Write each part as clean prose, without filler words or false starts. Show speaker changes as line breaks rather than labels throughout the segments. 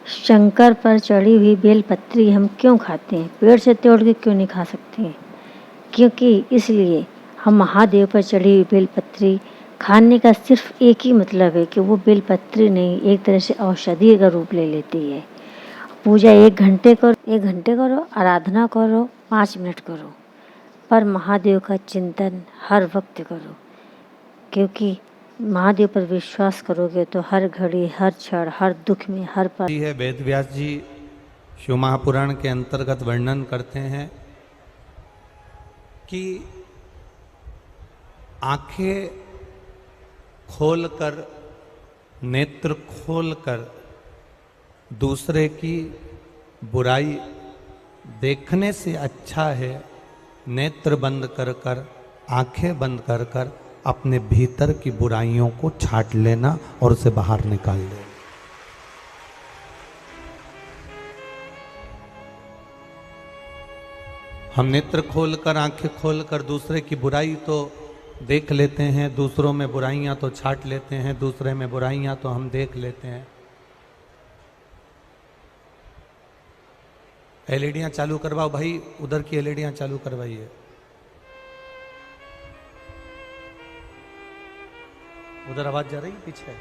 शंकर पर चढ़ी हुई बेलपत्री हम क्यों खाते हैं? पेड़ से तोड़ के क्यों नहीं खा सकते हैं? क्योंकि इसलिए हम महादेव पर चढ़ी हुई बेलपत्री खाने का सिर्फ एक ही मतलब है कि वो बेलपत्री नहीं, एक तरह से औषधि का रूप ले लेती है। पूजा 1 घंटे करो, आराधना करो, 5 मिनट करो, पर महादेव का चिंतन हर वक्त करो, क्योंकि महादेव पर विश्वास करोगे तो हर घड़ी, हर क्षण, हर दुख में, हर पल
है। वेद व्यास जी शिव महापुराण के अंतर्गत वर्णन करते हैं कि आंखें खोलकर, नेत्र खोलकर दूसरे की बुराई देखने से अच्छा है नेत्र बंद कर कर, आंखें बंद कर कर अपने भीतर की बुराइयों को छांट लेना और उसे बाहर निकाल लेना। हम नेत्र खोलकर, आंखें खोलकर दूसरे की बुराई तो देख लेते हैं, दूसरों में बुराइयां तो छांट लेते हैं, दूसरे में बुराइयां तो हम देख लेते हैं। एलईडियां चालू करवाओ भाई, उधर की एलईडियां चालू करवाइए। उधर आवाज जा रही पीछे,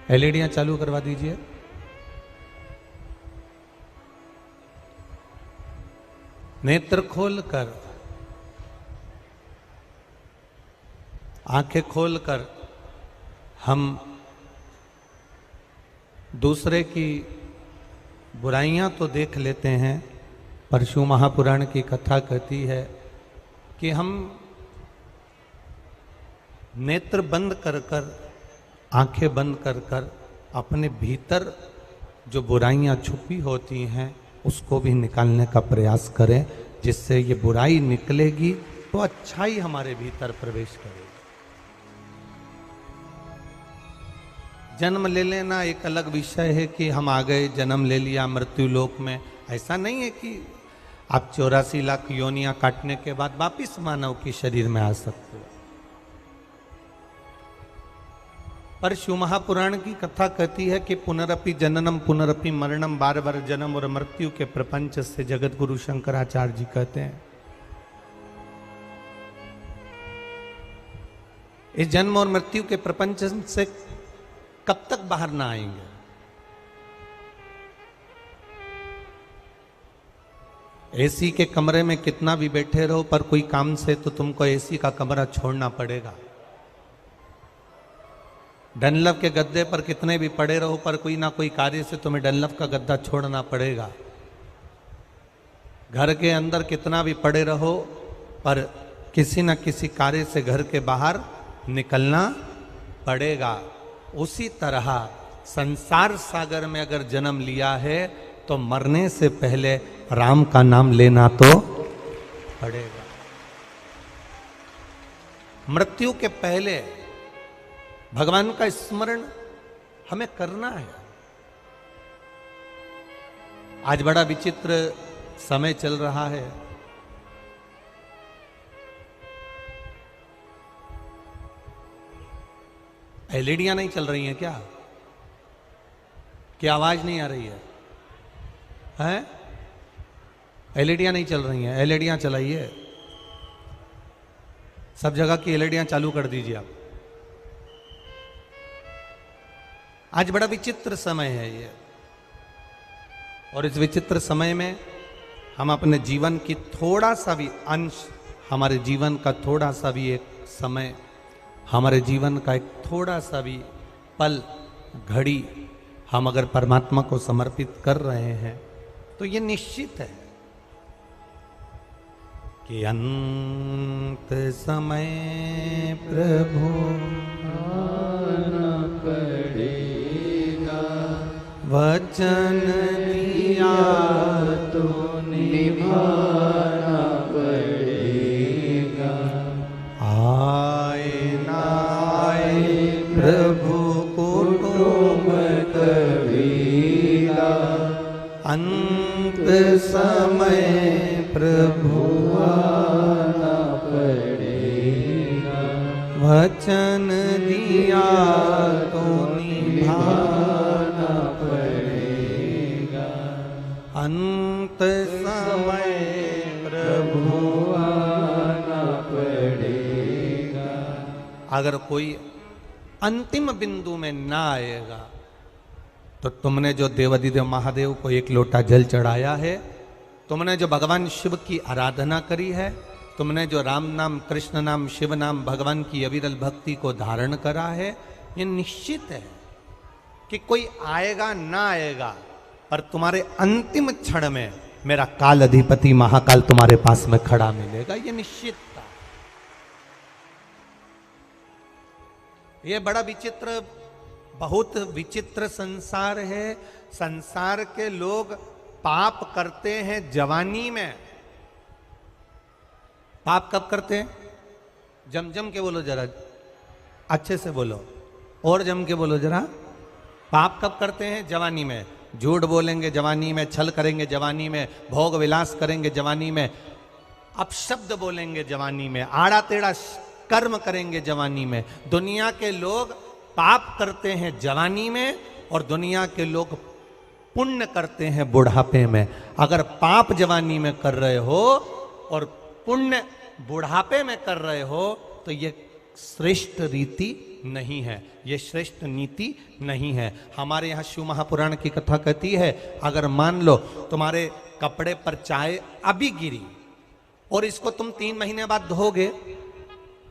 एलईडियां चालू करवा दीजिए। नेत्र खोलकर, आंखें खोलकर हम दूसरे की बुराइयां तो देख लेते हैं, पर शिव महापुराण की कथा कहती है कि हम नेत्र बंद कर कर, आंखें बंद कर कर अपने भीतर जो बुराइयां छुपी होती हैं उसको भी निकालने का प्रयास करें, जिससे ये बुराई निकलेगी तो अच्छाई हमारे भीतर प्रवेश करेगी। जन्म ले लेना एक अलग विषय है कि हम आ गए, जन्म ले लिया मृत्यु लोक में। ऐसा नहीं है कि आप 84 लाख योनियां काटने के बाद वापिस मानव के शरीर में आ सकते हो। पर शिव महापुराण की कथा कहती है कि पुनरपि जननम पुनरपि मरणम, बार बार जन्म और मृत्यु के प्रपंच से जगत गुरु शंकराचार्य जी कहते हैं इस जन्म और मृत्यु के प्रपंच से कब तक बाहर ना आएंगे। एसी के कमरे में कितना भी बैठे रहो, पर कोई काम से तो तुमको एसी का कमरा छोड़ना पड़ेगा। डनलप के गद्दे पर कितने भी पड़े रहो, पर कोई ना कोई कार्य से तुम्हें डनलप का गद्दा छोड़ना पड़ेगा। घर के अंदर कितना भी पड़े रहो, पर किसी न किसी कार्य से घर के बाहर निकलना पड़ेगा। उसी तरह संसार सागर में अगर जन्म लिया है तो मरने से पहले राम का नाम लेना तो पड़ेगा। मृत्यु के पहले भगवान का स्मरण हमें करना है। आज बड़ा विचित्र समय चल रहा है। एलईडियां नहीं चल रही हैं क्या? क्या आवाज नहीं आ रही है? हैं? एलईडियां नहीं चल रही हैं? एलईडियां चलाइए, सब जगह की एलईडियां चालू कर दीजिए आप। आज बड़ा विचित्र समय है ये, और इस विचित्र समय में हम अपने जीवन की थोड़ा सा भी अंश, हमारे जीवन का थोड़ा सा भी एक समय, हमारे जीवन का एक थोड़ा सा भी पल, घड़ी हम अगर परमात्मा को समर्पित कर रहे हैं तो ये निश्चित है कि अंत समय प्रभु आना पड़ेगा, वचन दिया तो निभाना पड़ेगा। आए ना आए प्रभु कुटुंब कबीरा, अंत समय प्रभु आना पड़ेगा, वचन दिया तो निभाना पड़ेगा। अंत समय प्रभु आना पड़ेगा। अगर कोई अंतिम बिंदु में ना आएगा तो तुमने जो देवाधिदेव महादेव को एक लोटा जल चढ़ाया है, तुमने जो भगवान शिव की आराधना करी है, तुमने जो राम नाम, कृष्ण नाम, शिव नाम, भगवान की अविरल भक्ति को धारण करा है, ये निश्चित है कि कोई आएगा ना आएगा, पर तुम्हारे अंतिम क्षण में मेरा काल अधिपति महाकाल तुम्हारे पास में खड़ा मिलेगा, ये निश्चित था। ये बड़ा विचित्र, बहुत विचित्र संसार है। संसार के लोग पाप करते हैं जवानी में। पाप कब करते हैं? जम जम के बोलो जरा, अच्छे से बोलो, और जम के बोलो जरा। पाप कब करते हैं? जवानी में। झूठ बोलेंगे जवानी में, छल करेंगे जवानी में, भोग विलास करेंगे जवानी में, अपशब्द बोलेंगे जवानी में, आड़ा टेढ़ा कर्म करेंगे जवानी में। दुनिया के लोग पाप करते हैं जवानी में और दुनिया के लोग पुण्य करते हैं बुढ़ापे में। अगर पाप जवानी में कर रहे हो और पुण्य बुढ़ापे में कर रहे हो तो ये श्रेष्ठ रीति नहीं है, ये श्रेष्ठ नीति नहीं है। हमारे यहाँ शिव महापुराण की कथा कहती है, अगर मान लो तुम्हारे कपड़े पर चाय अभी गिरी और इसको तुम 3 महीने बाद धोगे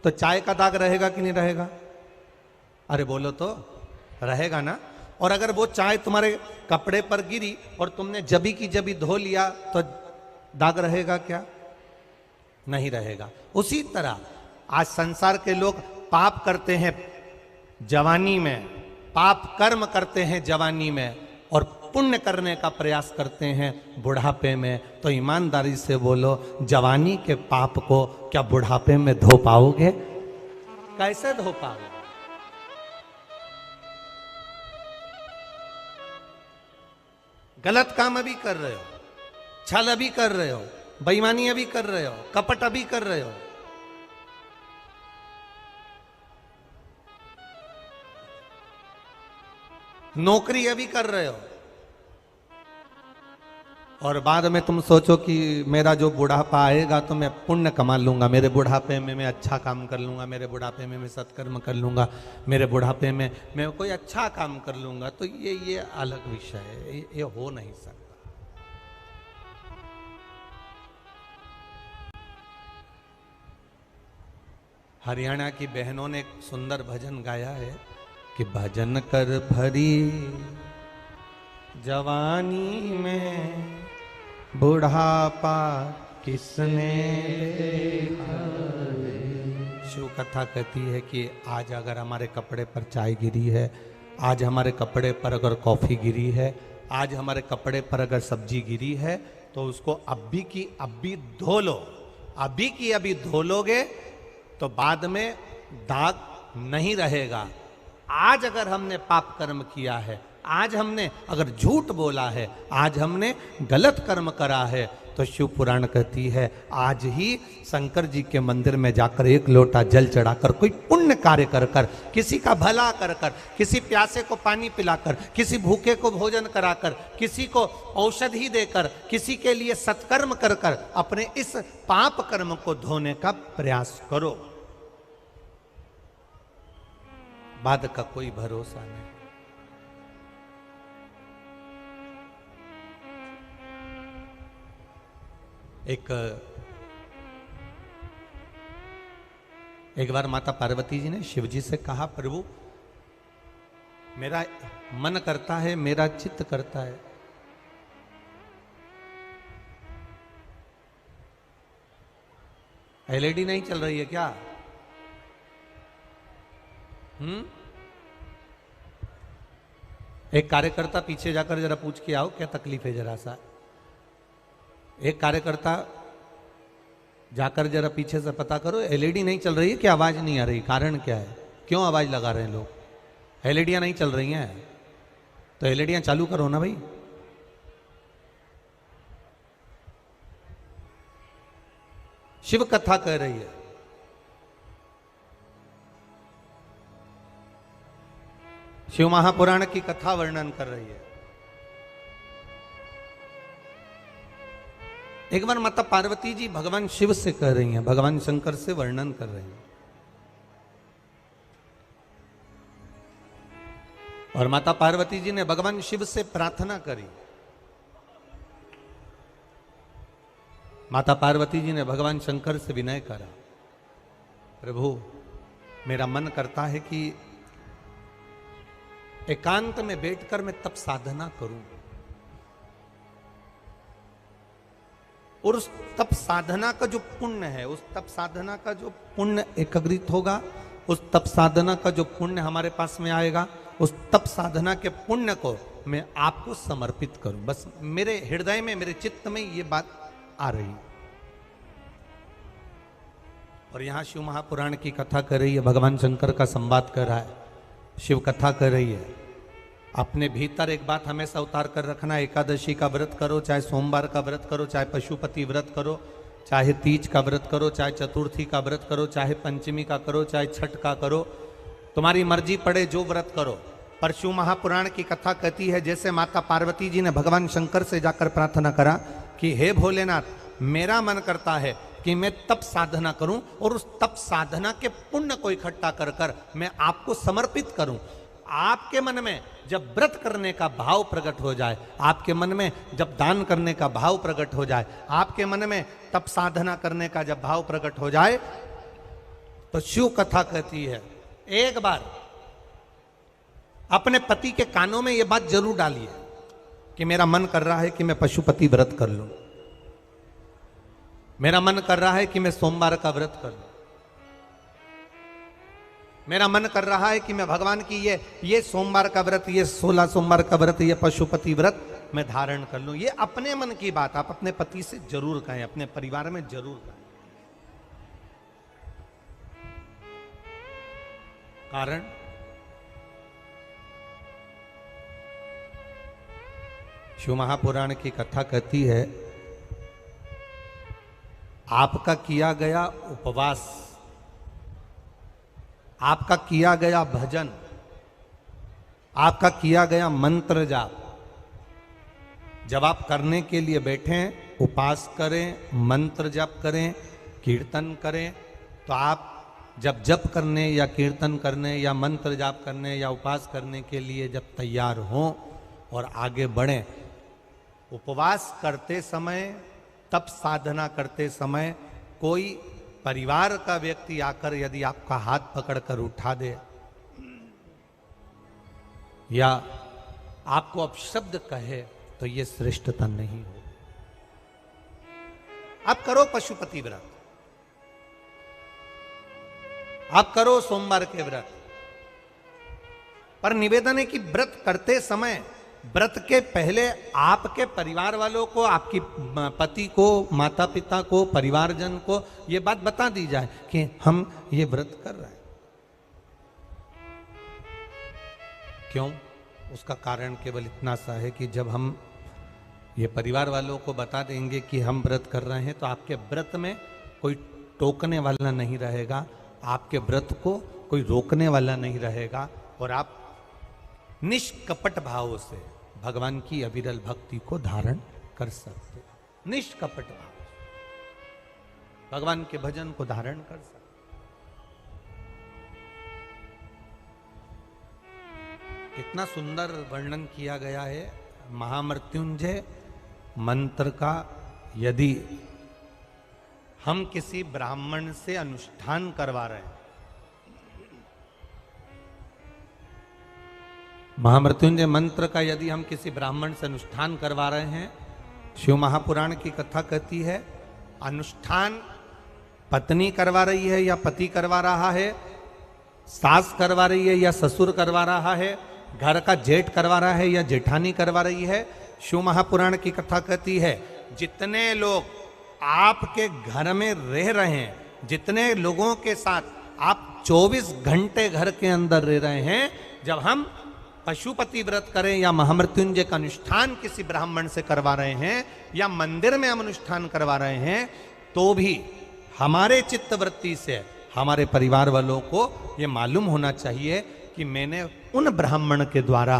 तो चाय का दाग रहेगा कि नहीं रहेगा? अरे बोलो तो, रहेगा ना। और अगर वो चाय तुम्हारे कपड़े पर गिरी और तुमने जबी की जबी धो लिया तो दाग रहेगा क्या? नहीं रहेगा। उसी तरह आज संसार के लोग पाप करते हैं जवानी में, पाप कर्म करते हैं जवानी में और पुण्य करने का प्रयास करते हैं बुढ़ापे में। तो ईमानदारी से बोलो, जवानी के पाप को क्या बुढ़ापे में धो पाओगे? कैसे धो पाओगे? गलत काम अभी कर रहे हो, छल अभी कर रहे हो, बेईमानी अभी कर रहे हो, कपट अभी कर रहे हो। नौकरी अभी कर रहे हो और बाद में तुम सोचो कि मेरा जो बुढ़ापा आएगा तो मैं पुण्य कमा लूंगा, मेरे बुढ़ापे में मैं अच्छा काम कर लूंगा, मेरे बुढ़ापे में मैं सत्कर्म कर लूंगा, मेरे बुढ़ापे में मैं कोई अच्छा काम कर लूंगा। तो ये अलग विषय है, ये हो नहीं सकता। हरियाणा की बहनों ने एक सुंदर भजन गाया है कि भजन कर भरी जवानी में बुढ़ापा किसने देखा। शिव कथा कहती है कि आज अगर हमारे कपड़े पर चाय गिरी है, आज हमारे कपड़े पर अगर कॉफ़ी गिरी है, आज हमारे कपड़े पर अगर सब्जी गिरी है तो उसको अभी की अभी धो लो। अभी की अभी धो लोगे तो बाद में दाग नहीं रहेगा। आज अगर हमने पाप कर्म किया है, आज हमने अगर झूठ बोला है, आज हमने गलत कर्म करा है, तो शिव पुराण कहती है आज ही शंकर जी के मंदिर में जाकर एक लोटा जल चढ़ाकर, कोई पुण्य कार्य कर कर, किसी का भला कर कर, किसी प्यासे को पानी पिलाकर, किसी भूखे को भोजन कराकर, किसी को औषधि देकर, किसी के लिए सत्कर्म कर कर अपने इस पाप कर्म को धोने का प्रयास करो। बाद का कोई भरोसा नहीं। एक बार माता पार्वती जी ने शिव जी से कहा, प्रभु मेरा मन करता है, मेरा चित्त करता है, एलईडी नहीं चल रही है क्या? एक कार्यकर्ता पीछे जाकर जरा पूछ के आओ क्या तकलीफ है जरा सा। एक कार्यकर्ता जाकर जरा पीछे से पता करो, एलईडी नहीं चल रही है क्या, आवाज नहीं आ रही, कारण क्या है, क्यों आवाज लगा रहे हैं लोग? एलईडियां नहीं चल रही हैं तो एलईडियां चालू करो ना भाई। शिव कथा कह रही है, शिव महापुराण की कथा वर्णन कर रही है। एक बार माता पार्वती जी भगवान शिव से कह रही हैं, भगवान शंकर से वर्णन कर रही हैं, और माता पार्वती जी ने भगवान शिव से प्रार्थना करी। माता पार्वती जी ने भगवान शंकर से विनय करा, प्रभु मेरा मन करता है कि एकांत में बैठकर मैं तप साधना करूं, और उस तप साधना का जो पुण्य है, उस तप साधना का जो पुण्य एकत्रित होगा, उस तप साधना का जो पुण्य हमारे पास में आएगा, उस तप साधना के पुण्य को मैं आपको समर्पित करूं। बस मेरे हृदय में, मेरे चित्त में ये बात आ रही। और यहां शिव महापुराण की कथा कर रही है, भगवान शंकर का संवाद कर रहा है, शिव कथा कर रही है। अपने भीतर एक बात हमेशा उतार कर रखना, एकादशी का व्रत करो, चाहे सोमवार का व्रत करो, चाहे पशुपति व्रत करो, चाहे तीज का व्रत करो, चाहे चतुर्थी का व्रत करो, चाहे पंचमी का करो, चाहे छठ का करो, तुम्हारी मर्जी पड़े जो व्रत करो। पर शिव महापुराण की कथा कहती है जैसे माता पार्वती जी ने भगवान शंकर से जाकर प्रार्थना करा कि हे भोलेनाथ, मेरा मन करता है कि मैं तप साधना करूं और उस तप साधना के पुण्य को इकट्ठा कर कर मैं आपको समर्पित करूं। आपके मन में जब व्रत करने का भाव प्रकट हो जाए, आपके मन में जब दान करने का भाव प्रकट हो जाए, आपके मन में तप साधना करने का जब भाव प्रकट हो जाए, तो शिव कथा कहती है एक बार अपने पति के कानों में यह बात जरूर डालिए कि मेरा मन कर रहा है कि मैं पशुपति व्रत कर लूं, मेरा मन कर रहा है कि मैं सोमवार का व्रत कर लूं, मेरा मन कर रहा है कि मैं भगवान की ये सोमवार का व्रत, ये 16 सोमवार का व्रत, ये पशुपति व्रत मैं धारण कर लूं। ये अपने मन की बात आप अपने पति से जरूर कहें, अपने परिवार में जरूर कहें। कारण शिव महापुराण की कथा कहती है आपका किया गया उपवास, आपका किया गया भजन, आपका किया गया मंत्र जाप, जब आप करने के लिए बैठें, उपास करें, मंत्र जाप करें, कीर्तन करें, तो आप जब जप करने या कीर्तन करने या मंत्र जाप करने या उपास करने के लिए जब तैयार हों और आगे बढ़ें, उपवास करते समय, तप साधना करते समय कोई परिवार का व्यक्ति आकर यदि आपका हाथ पकड़कर उठा दे या आपको अपशब्द कहे, तो ये श्रेष्ठता नहीं हो। आप करो पशुपति व्रत, आप करो सोमवार के व्रत, पर निवेदन है कि व्रत करते समय, व्रत के पहले आपके परिवार वालों को, आपकी पति को, माता पिता को, परिवारजन को ये बात बता दी जाए कि हम ये व्रत कर रहे हैं। क्यों? उसका कारण केवल इतना सा है कि जब हम ये परिवार वालों को बता देंगे कि हम व्रत कर रहे हैं, तो आपके व्रत में कोई टोकने वाला नहीं रहेगा, आपके व्रत को कोई रोकने वाला नहीं रहेगा, और आप निष्कपट भाव से भगवान की अविरल भक्ति को धारण कर सकते, निष्कपट भाव से भगवान के भजन को धारण कर सकते। कितना सुंदर वर्णन किया गया है महामृत्युंजय मंत्र का। यदि हम किसी ब्राह्मण से अनुष्ठान करवा रहे हैं, महामृत्युंजय मंत्र का यदि हम किसी ब्राह्मण से अनुष्ठान करवा रहे हैं, शिव महापुराण की कथा कहती है अनुष्ठान पत्नी करवा रही है या पति करवा रहा है, सास करवा रही है या ससुर करवा रहा है, घर का जेठ करवा रहा है या जेठानी करवा रही है, शिव महापुराण की कथा कहती है जितने लोग आपके घर में रह रहे हैं, जितने लोगों के साथ आप 24 घंटे घर के अंदर रह रहे हैं, जब हम पशुपति व्रत करें या महामृत्युंजय का अनुष्ठान किसी ब्राह्मण से करवा रहे हैं या मंदिर में हम अनुष्ठान करवा रहे हैं, तो भी हमारे चित्तवृत्ति से हमारे परिवार वालों को ये मालूम होना चाहिए कि मैंने उन ब्राह्मण के द्वारा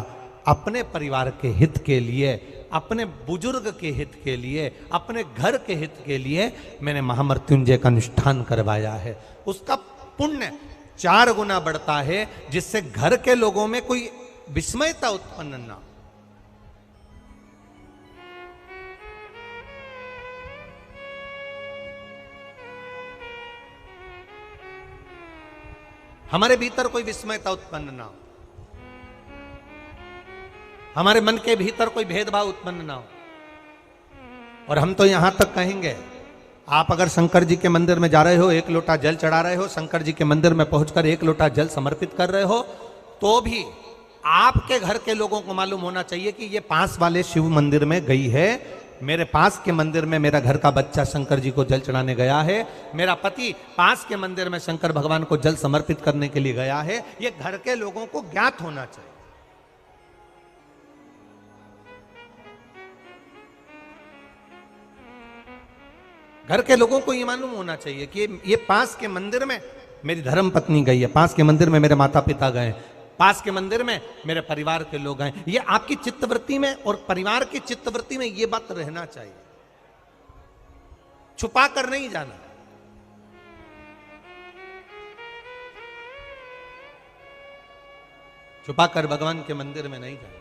अपने परिवार के हित के लिए, अपने बुजुर्ग के हित के लिए, अपने घर के हित के लिए मैंने महामृत्युंजय का अनुष्ठान करवाया है, उसका पुण्य 4 गुना बढ़ता है, जिससे घर के लोगों में कोई विस्मयता उत्पन्न ना हो। हमारे भीतर कोई विस्मयता उत्पन्न ना हो, हमारे मन के भीतर कोई भेदभाव उत्पन्न ना हो। और हम तो यहां तक कहेंगे, आप अगर शंकर जी के मंदिर में जा रहे हो, 1 लोटा जल चढ़ा रहे हो, शंकर जी के मंदिर में पहुंचकर 1 लोटा जल समर्पित कर रहे हो, तो भी आपके घर के लोगों को मालूम होना चाहिए कि ये पास वाले शिव मंदिर में गई है, मेरे पास के मंदिर में मेरा घर का बच्चा शंकर जी को जल चढ़ाने गया है, मेरा पति पास के मंदिर में शंकर भगवान को जल समर्पित करने के लिए गया है। ये घर के लोगों को ज्ञात होना चाहिए। घर के लोगों को ये मालूम होना चाहिए कि ये पास के मंदिर में मेरी धर्म पत्नी गई है, पास के मंदिर में मेरे माता पिता गए, पास के मंदिर में मेरे परिवार के लोग हैं। ये आपकी चित्तवृत्ति में और परिवार की चित्तवृत्ति में ये बात रहना चाहिए, छुपा कर नहीं जाना। छुपाकर भगवान के मंदिर में नहीं जाना,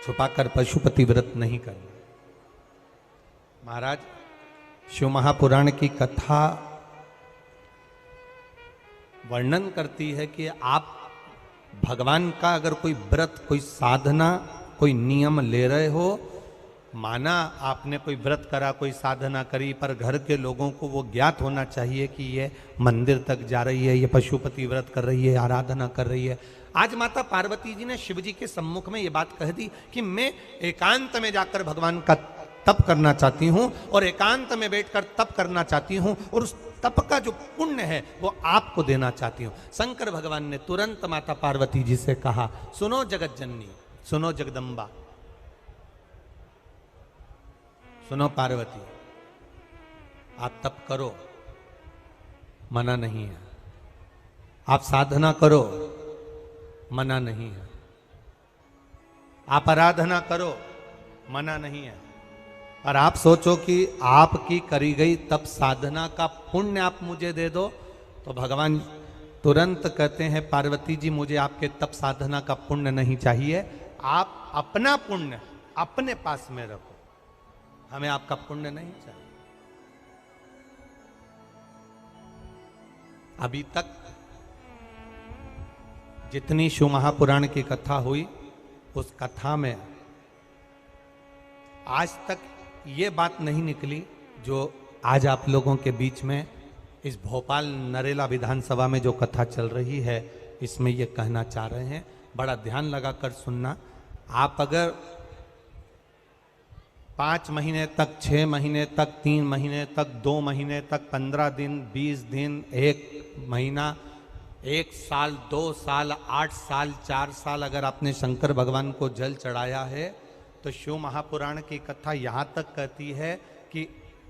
छुपाकर पशुपति व्रत नहीं करना। महाराज, शिव महापुराण की कथा वर्णन करती है कि आप भगवान का अगर कोई व्रत, कोई साधना, कोई नियम ले रहे हो, माना आपने कोई व्रत करा, कोई साधना करी, पर घर के लोगों को वो ज्ञात होना चाहिए कि ये मंदिर तक जा रही है, ये पशुपति व्रत कर रही है, आराधना कर रही है। आज माता पार्वती जी ने शिव जी के सम्मुख में ये बात कह दी कि मैं एकांत में जाकर भगवान का तप करना चाहती हूं और एकांत में बैठकर तप करना चाहती हूं, और उस तप का जो पुण्य है वो आपको देना चाहती हूं। शंकर भगवान ने तुरंत माता पार्वती जी से कहा, सुनो जगत जननी, सुनो जगदम्बा, सुनो पार्वती, आप तप करो, मना नहीं है, आप साधना करो, मना नहीं है, आप आराधना करो, मना नहीं है, और आप सोचो कि आपकी करी गई तप साधना का पुण्य आप मुझे दे दो, तो भगवान तुरंत कहते हैं, पार्वती जी मुझे आपके तप साधना का पुण्य नहीं चाहिए, आप अपना पुण्य अपने पास में रखो, हमें आपका पुण्य नहीं चाहिए। अभी तक जितनी शिव महापुराण की कथा हुई, उस कथा में आज तक ये बात नहीं निकली जो आज आप लोगों के बीच में इस भोपाल नरेला विधानसभा में जो कथा चल रही है, इसमें ये कहना चाह रहे हैं। बड़ा ध्यान लगाकर सुनना। आप अगर 5 महीने तक, 6 महीने तक, 3 महीने तक, 2 महीने तक, 15 दिन, 20 दिन, 1 महीना, 1 साल, 2 साल, 8 साल, 4 साल अगर आपने शंकर भगवान को जल चढ़ाया है, तो शिव महापुराण की कथा यहाँ तक कहती है कि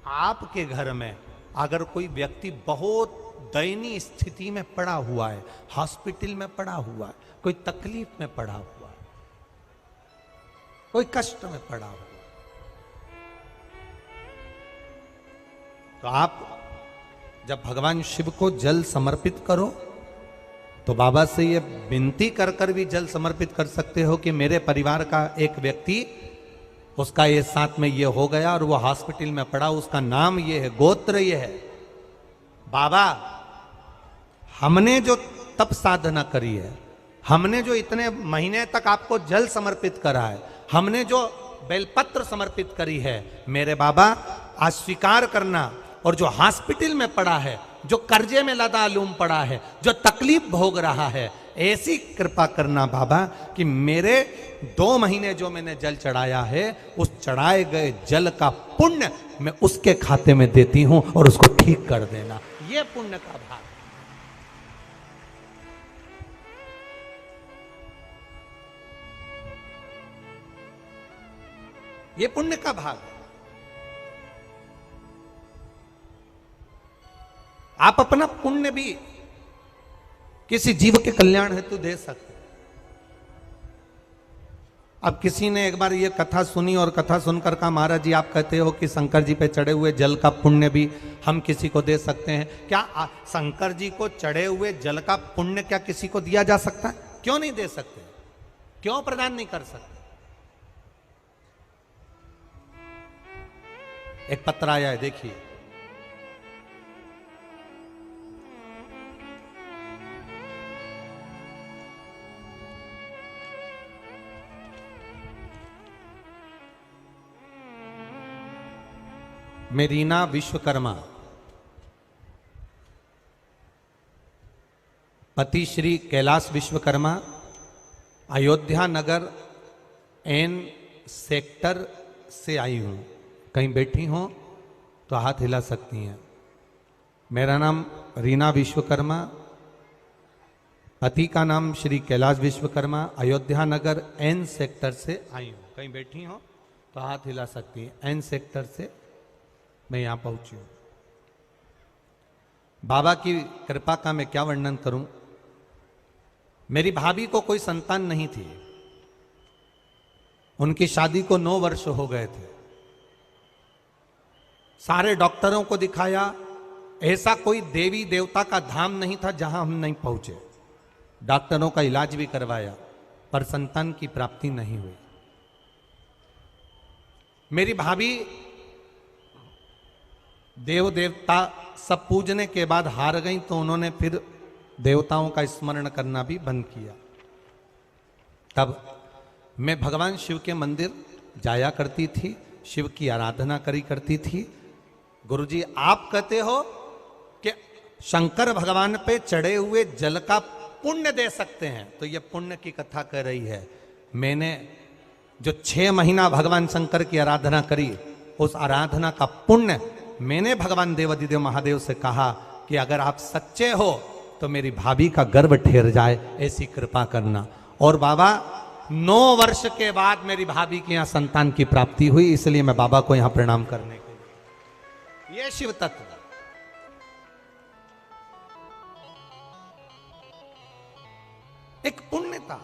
आपके घर में अगर कोई व्यक्ति बहुत दयनीय स्थिति में पड़ा हुआ है, हॉस्पिटल में पड़ा हुआ है, कोई तकलीफ में पड़ा हुआ है, कोई कष्ट में पड़ा हुआ है, तो आप जब भगवान शिव को जल समर्पित करो तो बाबा से ये विनती कर कर भी जल समर्पित कर सकते हो कि मेरे परिवार का एक व्यक्ति, उसका ये साथ में ये हो गया और वो हॉस्पिटल में पड़ा, उसका नाम ये है, गोत्र ये है। बाबा, हमने जो तप साधना करी है, हमने जो इतने महीने तक आपको जल समर्पित करा है, हमने जो बेलपत्र समर्पित करी है, मेरे बाबा आज स्वीकार करना। और जो हॉस्पिटल में पड़ा है, जो कर्जे में लदालूम पड़ा है, जो तकलीफ भोग रहा है, ऐसी कृपा करना बाबा कि मेरे 2 महीने जो मैंने जल चढ़ाया है, उस चढ़ाए गए जल का पुण्य मैं उसके खाते में देती हूं और उसको ठीक कर देना। यह पुण्य का भाग, ये पुण्य का भाग है। आप अपना पुण्य भी किसी जीव के कल्याण हेतु दे सकते हैं। अब किसी ने एक बार ये कथा सुनी और कथा सुनकर कहा, महाराज जी आप कहते हो कि शंकर जी पे चढ़े हुए जल का पुण्य भी हम किसी को दे सकते हैं क्या? शंकर जी को चढ़े हुए जल का पुण्य क्या किसी को दिया जा सकता है? क्यों नहीं दे सकते? क्यों प्रदान नहीं कर सकते? एक पत्र आया है, देखिए। मेरीना विश्वकर्मा, पति श्री कैलाश विश्वकर्मा, अयोध्या नगर एन सेक्टर से आई हूं। कहीं बैठी हो तो हाथ हिला सकती हैं। मेरा नाम रीना विश्वकर्मा, पति का नाम श्री कैलाश विश्वकर्मा, अयोध्या नगर एन सेक्टर से आई हूं। कहीं बैठी हो तो हाथ हिला सकती हैं। एन सेक्टर से मैं यहां पहुंची हूं। बाबा की कृपा का मैं क्या वर्णन करूं। मेरी भाभी को कोई संतान नहीं थी। उनकी शादी को 9 वर्ष हो गए थे। सारे डॉक्टरों को दिखाया, ऐसा कोई देवी देवता का धाम नहीं था जहां हम नहीं पहुंचे। डॉक्टरों का इलाज भी करवाया, पर संतान की प्राप्ति नहीं हुई। मेरी भाभी देव देवता सब पूजने के बाद हार गई, तो उन्होंने फिर देवताओं का स्मरण करना भी बंद किया। तब मैं भगवान शिव के मंदिर जाया करती थी, शिव की आराधना करी करती थी। गुरुजी आप कहते हो कि शंकर भगवान पे चढ़े हुए जल का पुण्य दे सकते हैं, तो ये पुण्य की कथा कर रही है। मैंने जो 6 महीना भगवान शंकर की आराधना करी, उस आराधना का पुण्य मैंने भगवान देवाधिदेव महादेव से कहा कि अगर आप सच्चे हो तो मेरी भाभी का गर्भ ठहर जाए, ऐसी कृपा करना। और बाबा 9 वर्ष के बाद मेरी भाभी के यहां संतान की प्राप्ति हुई, इसलिए मैं बाबा को यहां प्रणाम करने के लिए। यह शिव तत्व एक पुण्यता।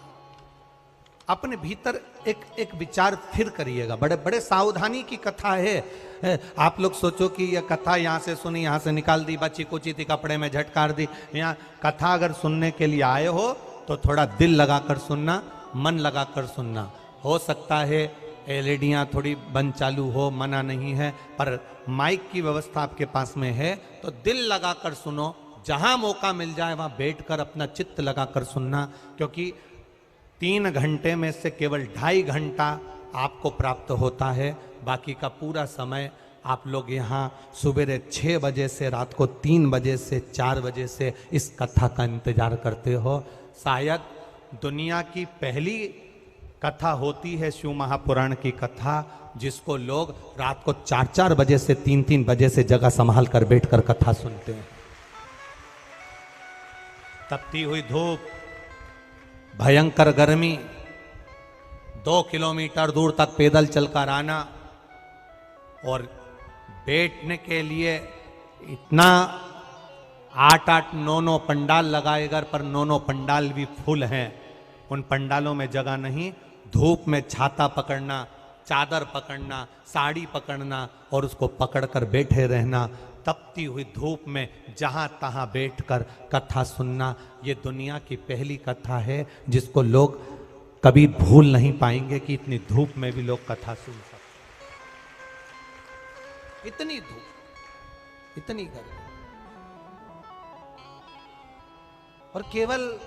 अपने भीतर एक विचार फिर करिएगा। बड़े बड़े सावधानी की कथा है। आप लोग सोचो कि यह कथा यहाँ से सुनी, यहाँ से निकाल दी, बच्ची कुची थी, कपड़े में झटकार दी। यहाँ कथा अगर सुनने के लिए आए हो तो थोड़ा दिल लगाकर सुनना, मन लगाकर सुनना। हो सकता है एलईडियाँ थोड़ी बंद चालू हो, मना नहीं है, पर माइक की व्यवस्था आपके पास में है तो दिल लगाकर सुनो। जहाँ मौका मिल जाए वहाँ बैठकर अपना चित्त लगाकर सुनना, क्योंकि 3 घंटे में से केवल 2.5 घंटा आपको प्राप्त होता है। बाकी का पूरा समय आप लोग यहाँ सुबह 6 बजे से रात को 3 बजे से 4 बजे से इस कथा का इंतजार करते हो। शायद दुनिया की पहली कथा होती है शिव महापुराण की कथा, जिसको लोग रात को 4-4 बजे से 3-3 बजे से जगह संभाल कर बैठकर कथा सुनते हैं। तपती हुई धूप, भयंकर गर्मी, 2 किलोमीटर दूर तक पैदल चलकर आना, और बैठने के लिए इतना 8-8, 9-9 पंडाल लगाए घर पर, 9-9 पंडाल भी फुल हैं। उन पंडालों में जगह नहीं। धूप में छाता पकड़ना, चादर पकड़ना, साड़ी पकड़ना और उसको पकड़कर बैठे रहना। तपती हुई धूप में जहाँ तहाँ बैठकर कथा सुनना, ये दुनिया की पहली कथा है जिसको लोग कभी भूल नहीं पाएंगे कि इतनी धूप में भी लोग कथा सुन सकते। इतनी धूप, इतनी गर्मी, और केवल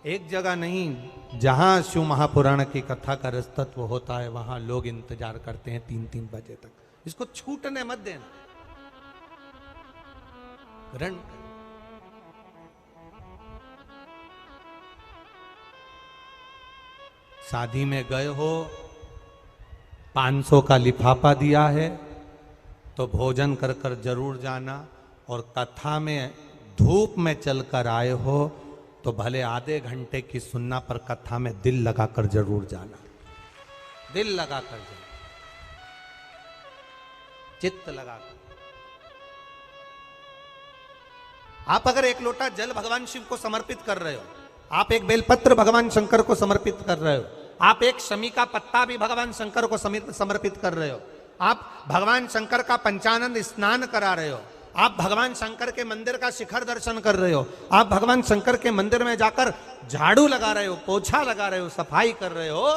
एक जगह नहीं, जहां शिव महापुराण की कथा का रसतत्व होता है वहां लोग इंतजार करते हैं 3-3 बजे तक। इसको छूटने मत देना। ग्रहण शादी में गए हो, 500 का लिफाफा दिया है तो भोजन कर कर जरूर जाना। और कथा में धूप में चलकर आए हो तो भले आधे घंटे की सुनना, पर कथा में दिल लगाकर जरूर जाना। दिल लगाकर जाना, चित्त लगाकर। आप अगर 1 लोटा जल भगवान शिव को समर्पित कर रहे हो, आप एक बेलपत्र भगवान शंकर को समर्पित कर रहे हो, आप एक शमी का पत्ता भी भगवान शंकर को समर्पित कर रहे हो। आप भगवान शंकर का पंचानंद स्नान करा रहे हो। आप भगवान शंकर के मंदिर का शिखर दर्शन कर रहे हो। आप भगवान शंकर के मंदिर में जाकर झाड़ू लगा रहे हो, पोछा लगा रहे हो, सफाई कर रहे हो,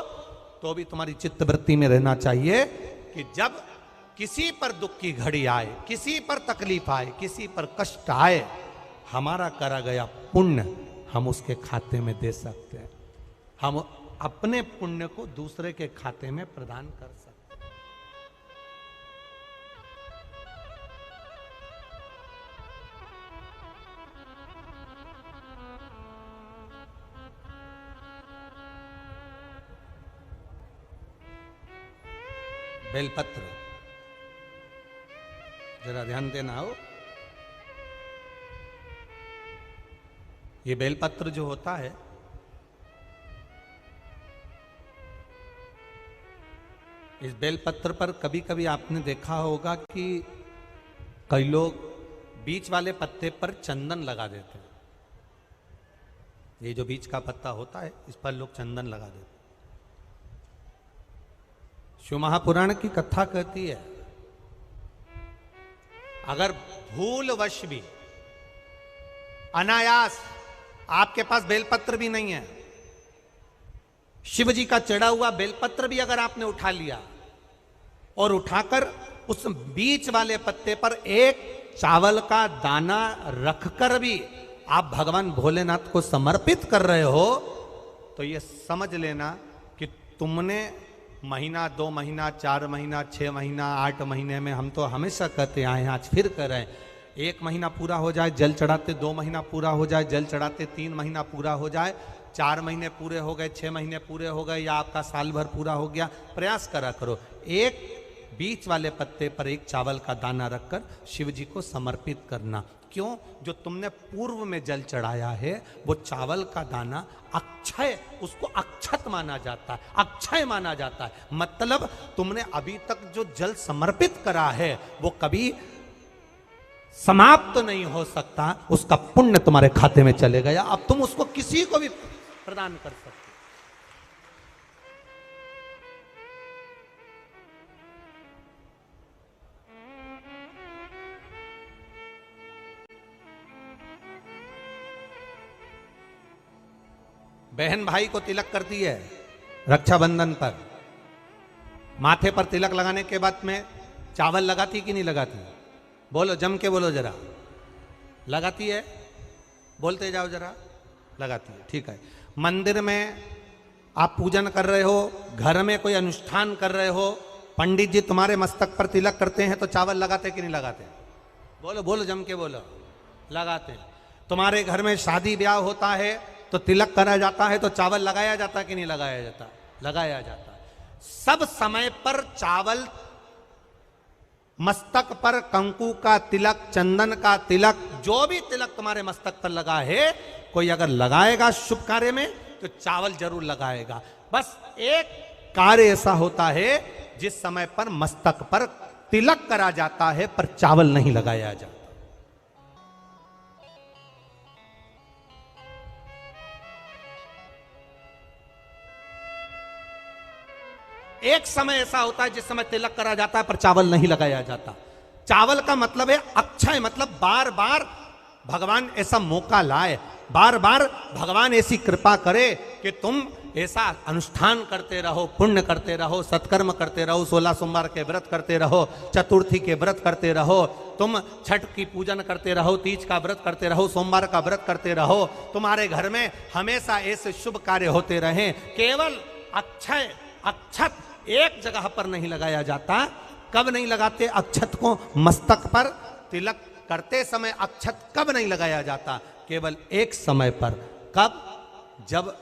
तो भी तुम्हारी चित्तवृत्ति में रहना चाहिए कि जब किसी पर दुख की घड़ी आए, किसी पर तकलीफ आए, किसी पर कष्ट आए, हमारा करा गया पुण्य हम उसके खाते में दे सकते हैं। हम अपने पुण्य को दूसरे के खाते में प्रदान कर सकते हैं। बेलपत्र जरा ध्यान देना हो। ये बेलपत्र जो होता है, इस बेलपत्र पर कभी कभी आपने देखा होगा कि कई लोग बीच वाले पत्ते पर चंदन लगा देते हैं। ये जो बीच का पत्ता होता है, इस पर लोग चंदन लगा देते हैं। शिव महापुराण की कथा कहती है, अगर भूलवश भी अनायास आपके पास बेलपत्र भी नहीं है, शिव जी का चढ़ा हुआ बेलपत्र भी अगर आपने उठा लिया और उठाकर उस बीच वाले पत्ते पर एक चावल का दाना रखकर भी आप भगवान भोलेनाथ को समर्पित कर रहे हो, तो ये समझ लेना कि तुमने महीना, 2 महीना, 4 महीना, 6 महीना, 8 महीने में, हम तो हमेशा कहते आए हैं, आज फिर कर रहे हैं, 1 महीना पूरा हो जाए जल चढ़ाते, 2 महीना पूरा हो जाए जल चढ़ाते, 3 महीना पूरा हो जाए, 4 महीने पूरे हो गए, 6 महीने पूरे हो गए, या आपका साल भर पूरा हो गया, प्रयास करा करो, एक बीच वाले पत्ते पर एक चावल का दाना रखकर शिव जी को समर्पित करना। क्यों? जो तुमने पूर्व में जल चढ़ाया है वो चावल का दाना अक्षय, उसको अक्षत माना जाता है, अक्षय माना जाता है। मतलब तुमने अभी तक जो जल समर्पित करा है वो कभी समाप्त तो नहीं हो सकता, उसका पुण्य तुम्हारे खाते में चले गया, अब तुम उसको किसी को भी प्रदान कर सकते। बहन भाई को तिलक करती है रक्षाबंधन पर, माथे पर तिलक लगाने के बाद में चावल लगाती कि नहीं लगाती? बोलो, जम के बोलो जरा। लगाती है? बोलते जाओ जरा। लगाती है, ठीक है। मंदिर में आप पूजन कर रहे हो, घर में कोई अनुष्ठान कर रहे हो, पंडित जी तुम्हारे मस्तक पर तिलक करते हैं तो चावल लगाते कि नहीं लगाते? बोलो बोलो, जम के बोलो। लगाते हैं। तुम्हारे घर में शादी ब्याह होता है तो तिलक करा जाता है तो चावल लगाया जाता कि नहीं लगाया जाता? लगाया जाता। सब समय पर चावल, मस्तक पर कंकु का तिलक, चंदन का तिलक, जो भी तिलक तुम्हारे मस्तक पर लगा है, कोई अगर लगाएगा शुभ कार्य में तो चावल जरूर लगाएगा। बस एक कार्य ऐसा होता है जिस समय पर मस्तक पर तिलक करा जाता है पर चावल नहीं लगाया जाता। एक समय ऐसा होता है जिस समय तिलक करा जाता है पर चावल नहीं लगाया जाता। चावल का मतलब है अक्षय, मतलब बार बार भगवान ऐसा मौका लाए, बार बार भगवान ऐसी कृपा करे कि तुम ऐसा अनुष्ठान करते रहो, पुण्य करते रहो, सत्कर्म करते रहो, 16 सोमवार के व्रत करते रहो, चतुर्थी के व्रत करते रहो, तुम छठ की पूजन करते रहो, तीज का व्रत करते रहो, सोमवार का व्रत करते रहो, तुम्हारे घर में हमेशा ऐसे शुभ कार्य होते रहें। केवल अक्षय, अक्षत एक जगह पर नहीं लगाया जाता। कब नहीं लगाते अक्षत को? मस्तक पर तिलक करते समय अक्षत कब नहीं लगाया जाता? केवल एक समय पर। कब? जब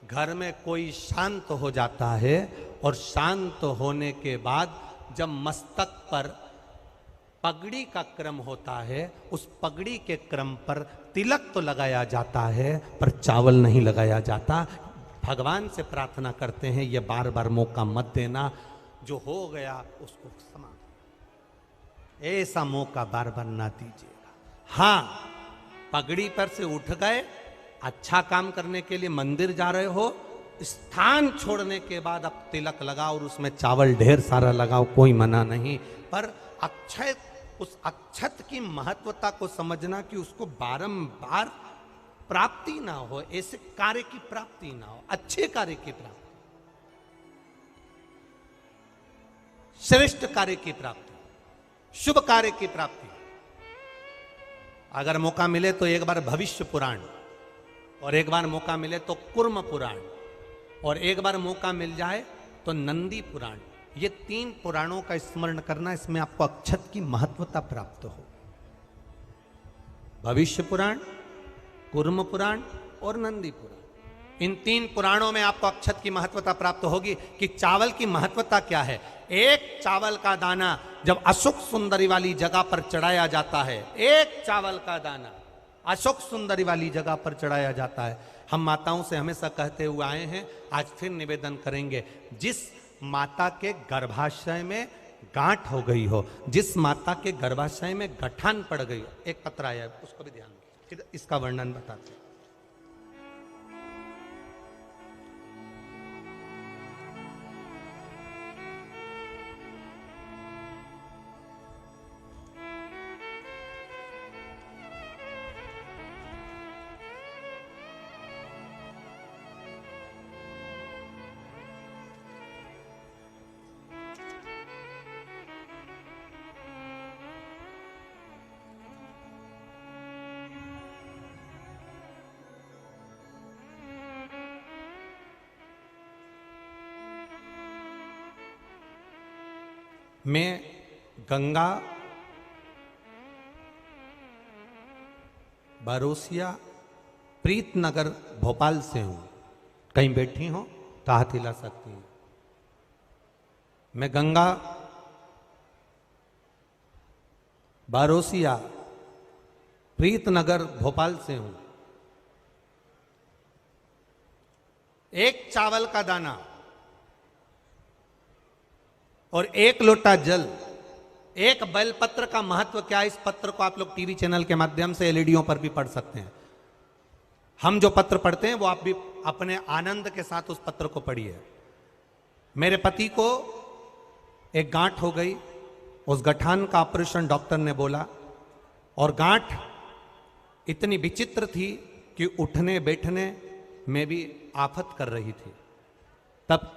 घर में कोई शांत हो जाता है, और शांत होने के बाद जब मस्तक पर पगड़ी का क्रम होता है, उस पगड़ी के क्रम पर तिलक तो लगाया जाता है पर चावल नहीं लगाया जाता। भगवान से प्रार्थना करते हैं ये बार बार मौका मत देना, जो हो गया उसको समाप्त, ऐसा मौका बार बार ना दीजिएगा। हाँ, पगड़ी पर से उठ गए, अच्छा काम करने के लिए मंदिर जा रहे हो, स्थान छोड़ने के बाद अब तिलक लगाओ और उसमें चावल ढेर सारा लगाओ, कोई मना नहीं, पर अक्षय, उस अक्षत की महत्वता को समझना कि उसको बारंबार प्राप्ति ना हो, ऐसे कार्य की प्राप्ति ना हो, अच्छे कार्य की प्राप्ति, श्रेष्ठ कार्य की प्राप्ति, शुभ कार्य की प्राप्ति। अगर मौका मिले तो एक बार भविष्य पुराण, और एक बार मौका मिले तो कुर्म पुराण, और एक बार मौका मिल जाए तो नंदी पुराण, ये 3 पुराणों का स्मरण करना, इसमें आपको अक्षत की महत्वता प्राप्त हो। भविष्य पुराण, कुर्म पुराण और नंदी पुराण, इन 3 पुराणों में आपको अक्षत की महत्वता प्राप्त होगी कि चावल की महत्वता क्या है। एक चावल का दाना जब अशोक सुंदरी वाली जगह पर चढ़ाया जाता है, एक चावल का दाना अशोक सुंदरी वाली जगह पर चढ़ाया जाता है। हम माताओं से हमेशा कहते हुए आए हैं, आज फिर निवेदन करेंगे, जिस माता के गर्भाशय में गांठ हो गई हो, जिस माता के गर्भाशय में गठान पड़ गई हो, एक पत्र आया है उसको भी ध्यान, फिर इसका वर्णन बताते हैं। मैं गंगा बारोसिया प्रीतनगर भोपाल से हूं। कहीं बैठी हो तो हाथ हिला सकती हैं। मैं गंगा बारोसिया प्रीतनगर भोपाल से हूं। एक चावल का दाना और 1 लोटा जल, एक बेलपत्र का महत्व क्या है, इस पत्र को आप लोग टीवी चैनल के माध्यम से एलईडीओं पर भी पढ़ सकते हैं। हम जो पत्र पढ़ते हैं वो आप भी अपने आनंद के साथ उस पत्र को पढ़िए। मेरे पति को एक गांठ हो गई, उस गठान का ऑपरेशन डॉक्टर ने बोला, और गांठ इतनी विचित्र थी कि उठने बैठने में भी आफत कर रही थी। तब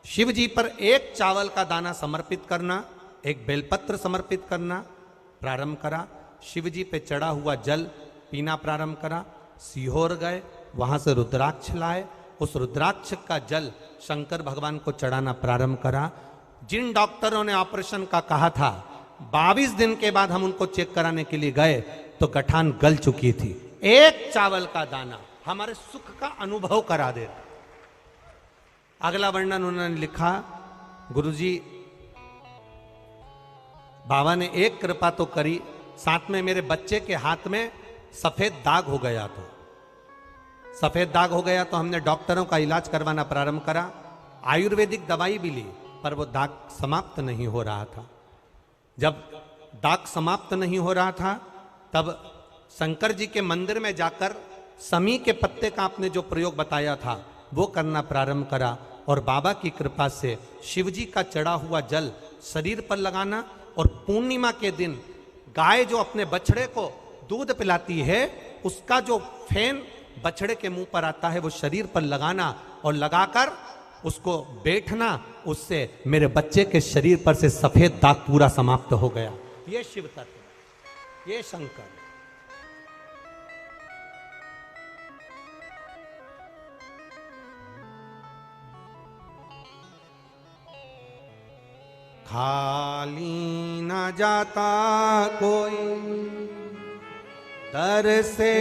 शिव जी पर एक चावल का दाना समर्पित करना, एक बेलपत्र समर्पित करना प्रारंभ करा। शिव जी पे चढ़ा हुआ जल पीना प्रारंभ करा। सीहोर गए, वहां से रुद्राक्ष लाए, उस रुद्राक्ष का जल शंकर भगवान को चढ़ाना प्रारंभ करा। जिन डॉक्टरों ने ऑपरेशन का कहा था, 22 दिन के बाद हम उनको चेक कराने के लिए गए तो गठान गल चुकी थी। एक चावल का दाना हमारे सुख का अनुभव करा देता। अगला वर्णन उन्होंने लिखा, गुरुजी बाबा ने एक कृपा तो करी, साथ में मेरे बच्चे के हाथ में सफेद दाग हो गया था। सफेद दाग हो गया तो हमने डॉक्टरों का इलाज करवाना प्रारंभ करा। आयुर्वेदिक दवाई भी ली, पर वो दाग समाप्त नहीं हो रहा था। जब दाग समाप्त नहीं हो रहा था, तब शंकर जी के मंदिर में जाकर समी के पत्ते का आपने जो प्रयोग बताया था वो करना प्रारंभ करा, और बाबा की कृपा से शिव जी का चढ़ा हुआ जल शरीर पर लगाना, और पूर्णिमा के दिन गाय जो अपने बछड़े को दूध पिलाती है, उसका जो फेन बछड़े के मुंह पर आता है वो शरीर पर लगाना, और लगाकर उसको बैठना। उससे मेरे बच्चे के शरीर पर से सफेद दाग पूरा समाप्त हो गया। ये शिव तत्व, ये शंकर। खाली न जाता कोई दर से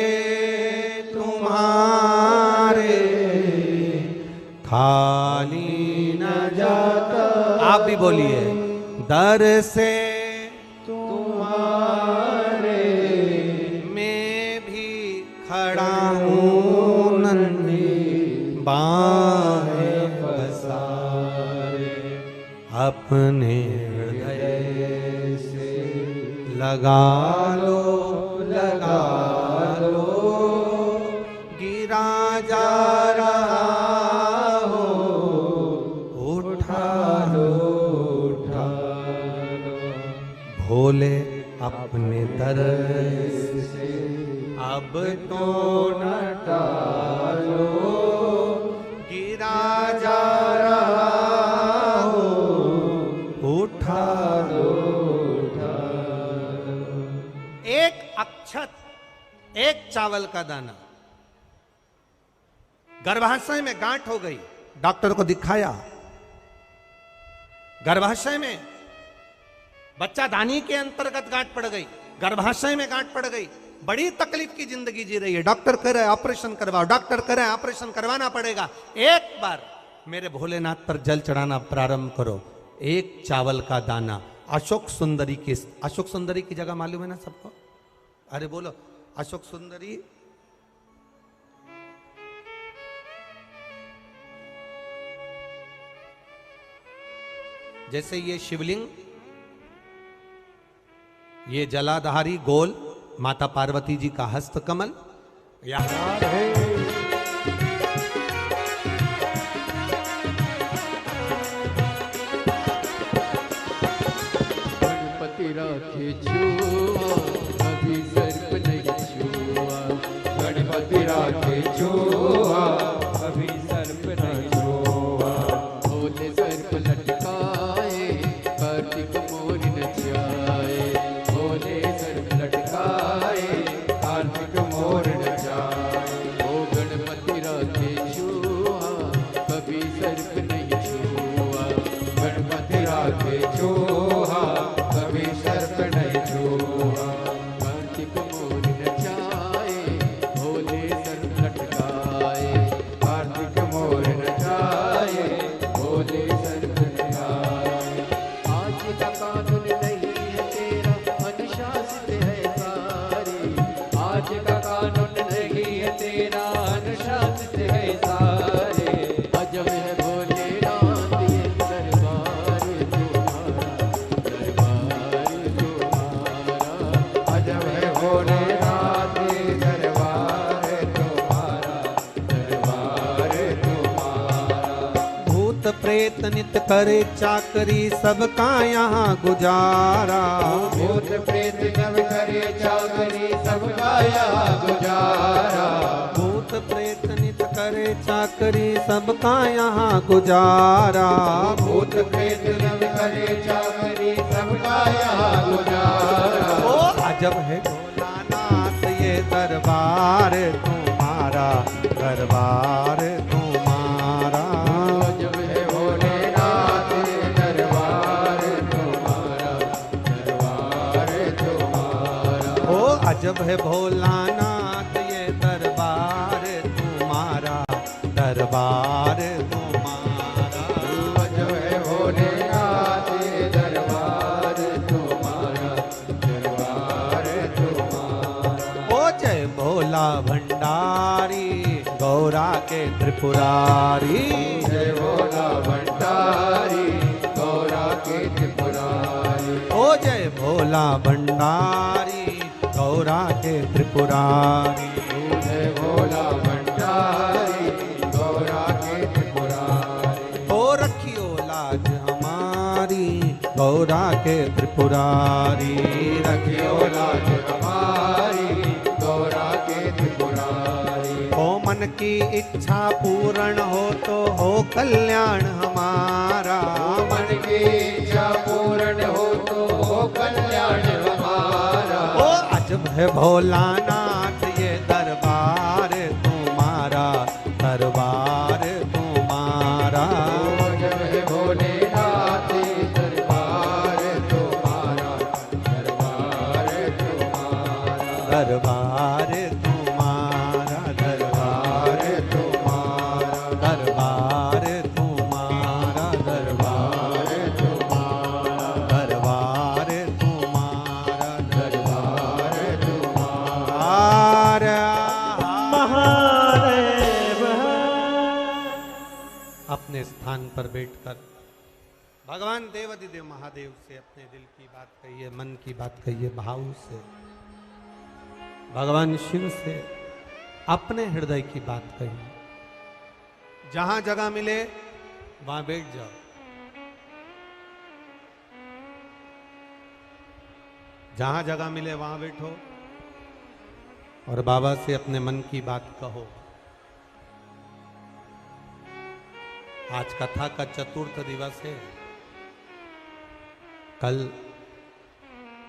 तुम्हारे, खाली न जाता, आप भी बोलिए, दर से तुम्हारे, मैं भी खड़ा हूँ नन्ही बाहें पसारे, अपने हृदय से लगा लो, लगा लो, गिरा जा रहा
लो उठा लो।
भोले अपने दर से अब तो न टालो, गिरा जा रहा हो उठा लो उठा लो। एक अक्षत, एक चावल का दाना, गर्भाशय में गांठ हो गई, डॉक्टर को दिखाया, गर्भाशय में बच्चा दानी के अंतर्गत गांठ पड़ गई, गर्भाशय में गांठ पड़ गई, बड़ी तकलीफ की जिंदगी जी रही है, डॉक्टर कह रहे हैं ऑपरेशन करवाओ, डॉक्टर कह रहे हैं ऑपरेशन करवाना पड़ेगा, एक बार मेरे भोलेनाथ पर जल चढ़ाना प्रारंभ करो। एक चावल का दाना, अशोक सुंदरी की जगह मालूम है ना सबको? अरे बोलो, अशोक सुंदरी जैसे ये शिवलिंग, ये जलाधारी गोल माता पार्वती जी का हस्त कमल,
गणपति राखे छुआ अभी सर्प नहीं छुआ, गणपति राखे छुआ अभी सर्प नहीं छुआ। भोले सर्प लटकाए कार्तिक मोर नचाए, भोले सर्प लटकाए कार्तिक मोर नचाए। ओ गणपति राखे छुआ कभी सर्प नहीं छुआ, गणपति राखे छुआ कभी सर्प नहीं छुआ। कार्तिक मोर नचाए भोले सर्प लटकाए, कार्तिक मोर नचाए भोले सर्प लटकाए। आज का कानून नहीं है तेरा अनुशासित है सारे, आज का कानून नहीं है तेरा अनुशासित है सारे। अजब है भोलेनाथ ये दरबार तुम्हारा, दरबार तुम्हारा। अजब है भोलेनाथ ये दरबार तुम्हारा, दरबार तुम्हारा।
भूत प्रेत नित करे चाकरी, सबका यहाँ गुजारा।
भूत प्रेत जब करे चाकरी सबका यहाँ गुजारा।
भूत प्रेत नित करे चाकरी, सबका यहाँ गुजारा।
भूत प्रेत जब करे चाकरी सबका यहाँ गुजारा।
ओ अजब है भोलानाथ ये दरबार तुम्हारा, दरबार तुम्हारा।
अजब है भोलेनाथ ये दरबार तुम्हारा, दरबार तुम्हारा।
ओ अजब है भोलानाथ ये दरबार तुम्हारा, दरबार तुम्हारा।
अजब है भोलेनाथ ये दरबार तुम्हारा, दरबार तुम्हारा।
ओ जय भोला भंडारी, गौरा के त्रिपुरारी।
जय भोला भंडारी गौरा के त्रिपुरारी।
ओ जय भोला भंडारी, गौरा के त्रिपुरारी।
जय भोला भंडारी गौरा के त्रिपुरारी।
ओ रखियो लाज हमारी, गौरा के त्रिपुरारी।
रखियो लाज हमारी गौरा के त्रिपुरारी।
ओ मन की इच्छा पूर्ण हो कल्याण हमारा।
मन की इच्छा पूर्ण हो कल्याण हमारा।
ओ अजब है भोलानाथ ये दरबार तुम्हारा, दरबार तुम्हारा।
अजब है भोलेनाथ ये दरबार तुम्हारा, दरबार तुम्हारा।
दरबार तुम्हारा, दरबार तुम्हारा, दरबार तुम्हारा, दरबार तुम्हारा, दरबार तुम्हारा, दरबार तुम्हारा। महादेव अपने स्थान पर बैठकर भगवान देवाधिदेव महादेव से अपने दिल की बात कहिए, मन की बात कहिए, भाव से भगवान शिव से अपने हृदय की बात कहिए। जहां जगह मिले वहां बैठ जाओ, जहां जगह मिले वहां बैठो और बाबा से अपने मन की बात कहो। आज कथा का चतुर्थ दिवस है, कल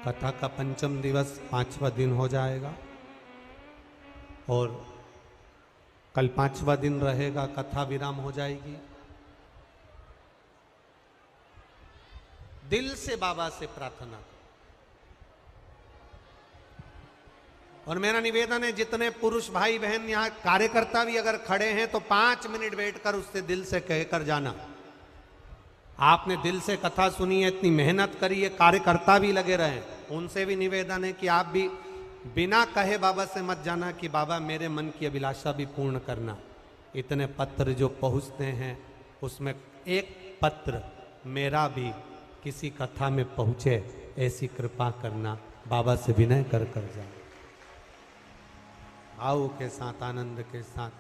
कथा का पंचम दिवस 5वां दिन हो जाएगा और कल 5वां दिन रहेगा, कथा विराम हो जाएगी। दिल से बाबा से प्रार्थना करो। और मेरा निवेदन है, जितने पुरुष भाई बहन यहां कार्यकर्ता भी अगर खड़े हैं तो 5 मिनट बैठकर उससे दिल से कहकर जाना। आपने दिल से कथा सुनी है, इतनी मेहनत करी है, कार्यकर्ता भी लगे रहे, उनसे भी निवेदन है कि आप भी बिना कहे बाबा से मत जाना कि बाबा मेरे मन की अभिलाषा भी पूर्ण करना। इतने पत्र जो पहुंचते हैं उसमें एक पत्र मेरा भी किसी कथा में पहुंचे, ऐसी कृपा करना। बाबा से विनय कर जाना, भाव के साथ, आनंद के साथ,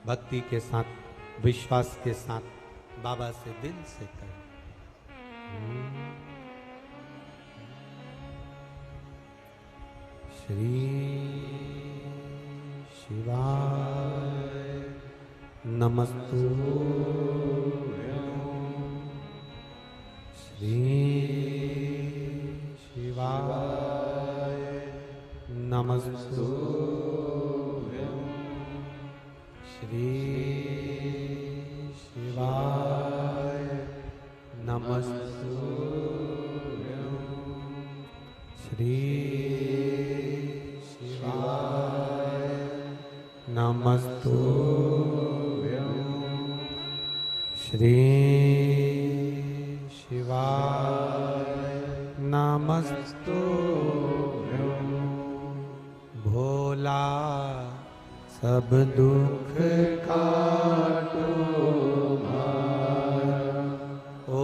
भक्ति के साथ, विश्वास के साथ बाबा से दिल से कर। श्री शिवाय नमस्तुभ्यं। श्री शिवाय नमस्तुभ्यं। श्री शिवाय नमस्तुभ्यं। श्री शिवाय नमस्तुभ्यं। श्री शिवाय नमस्तुभ्यं। भोला सब दुख काटो मारा, ओ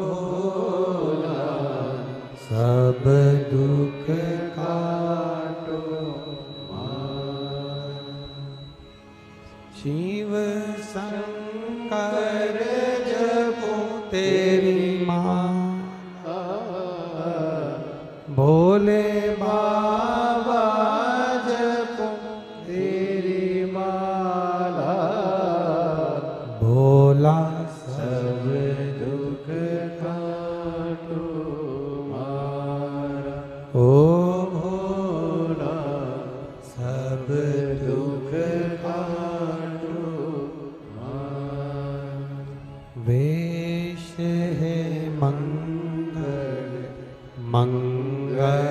भोला सब दुख काटो मारा। शिव शंकर जपो तेरी माला, भोले बाबा जपो तेरी माला। भोला सब दुख काटो मारा, ओ भोला सब दुख काटो मारा। वेश है मंगल मंगलकारी,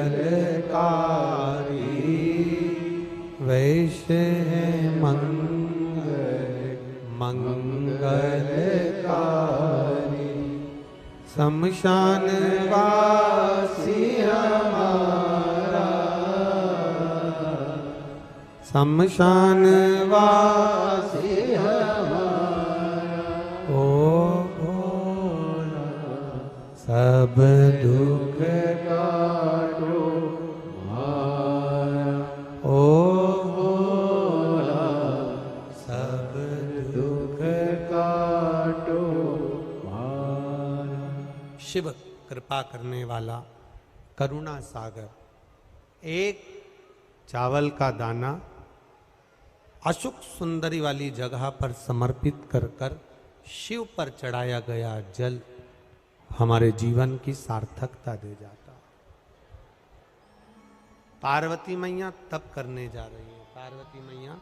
वेश है मंगल मंगलकारी। शमशान वासी हमारा, शमशान वासी हमारा। ओ भोला सब दुख काटो मारा, ओ भोला सब दुख काटो मारा। शिव कृपा करने वाला, करुणा सागर। एक चावल का दाना अशुक सुंदरी वाली जगह पर समर्पित कर कर शिव पर चढ़ाया गया जल हमारे जीवन की सार्थकता दे जाता। पार्वती मैया तप करने जा रही है, पार्वती मैया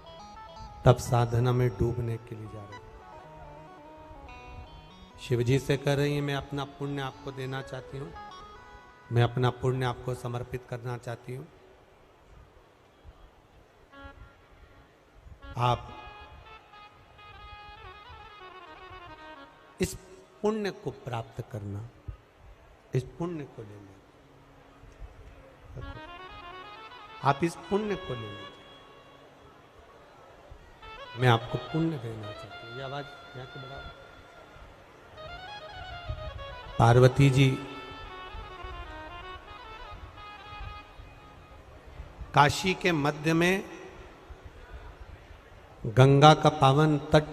तप साधना में डूबने के लिए जा रही है। शिव जी से कह रही है, मैं अपना पुण्य आपको देना चाहती हूँ, मैं अपना पुण्य आपको समर्पित करना चाहती हूँ। आप इस पुण्य को प्राप्त करना, इस पुण्य को लेना, आप इस पुण्य को ले लीजिए। मैं आपको पुण्य देना चाहती हूँ। ये आवाज यहाँ के बढ़ा। पार्वती जी काशी के मध्य में गंगा का पावन तट,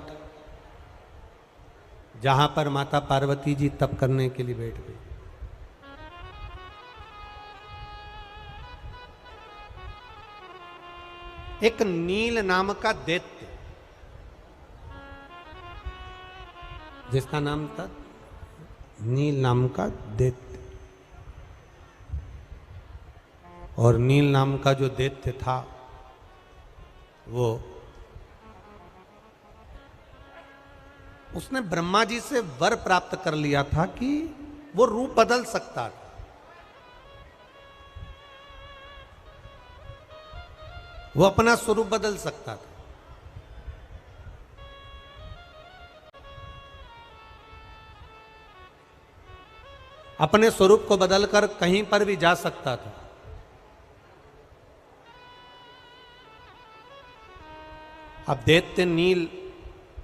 जहां पर माता पार्वती जी तप करने के लिए बैठ गई। एक नील नाम का दैत्य, जिसका नाम था नील नाम का दैत्य, और नील नाम का जो दैत्य था वो उसने ब्रह्मा जी से वर प्राप्त कर लिया था कि वो रूप बदल सकता था। वो अपना स्वरूप बदल सकता था। अपने स्वरूप को बदलकर कहीं पर भी जा सकता था। अब दैत्य नील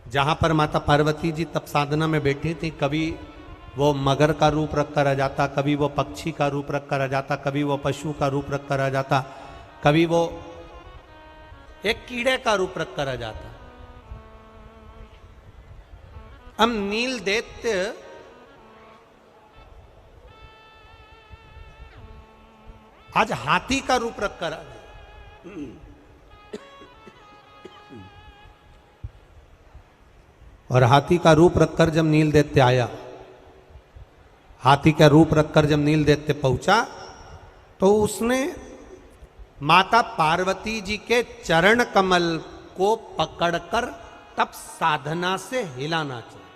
जहां पर माता पार्वती जी तप साधना में बैठी थी, कभी वो मगर का रूप रखकर आ जाता, कभी वो पक्षी का रूप रखकर आ जाता, कभी वो पशु का रूप रखकर आ जाता, कभी वो एक कीड़े का रूप रखकर आ जाता। अब नील दैत्य आज हाथी का रूप रखकर आ गया। और हाथी का रूप रखकर जब नील दैत्य आया, हाथी का रूप रखकर जब नील दैत्य पहुंचा, तो उसने माता पार्वती जी के चरण कमल को पकड़कर तप साधना से हिलाना चाहिए।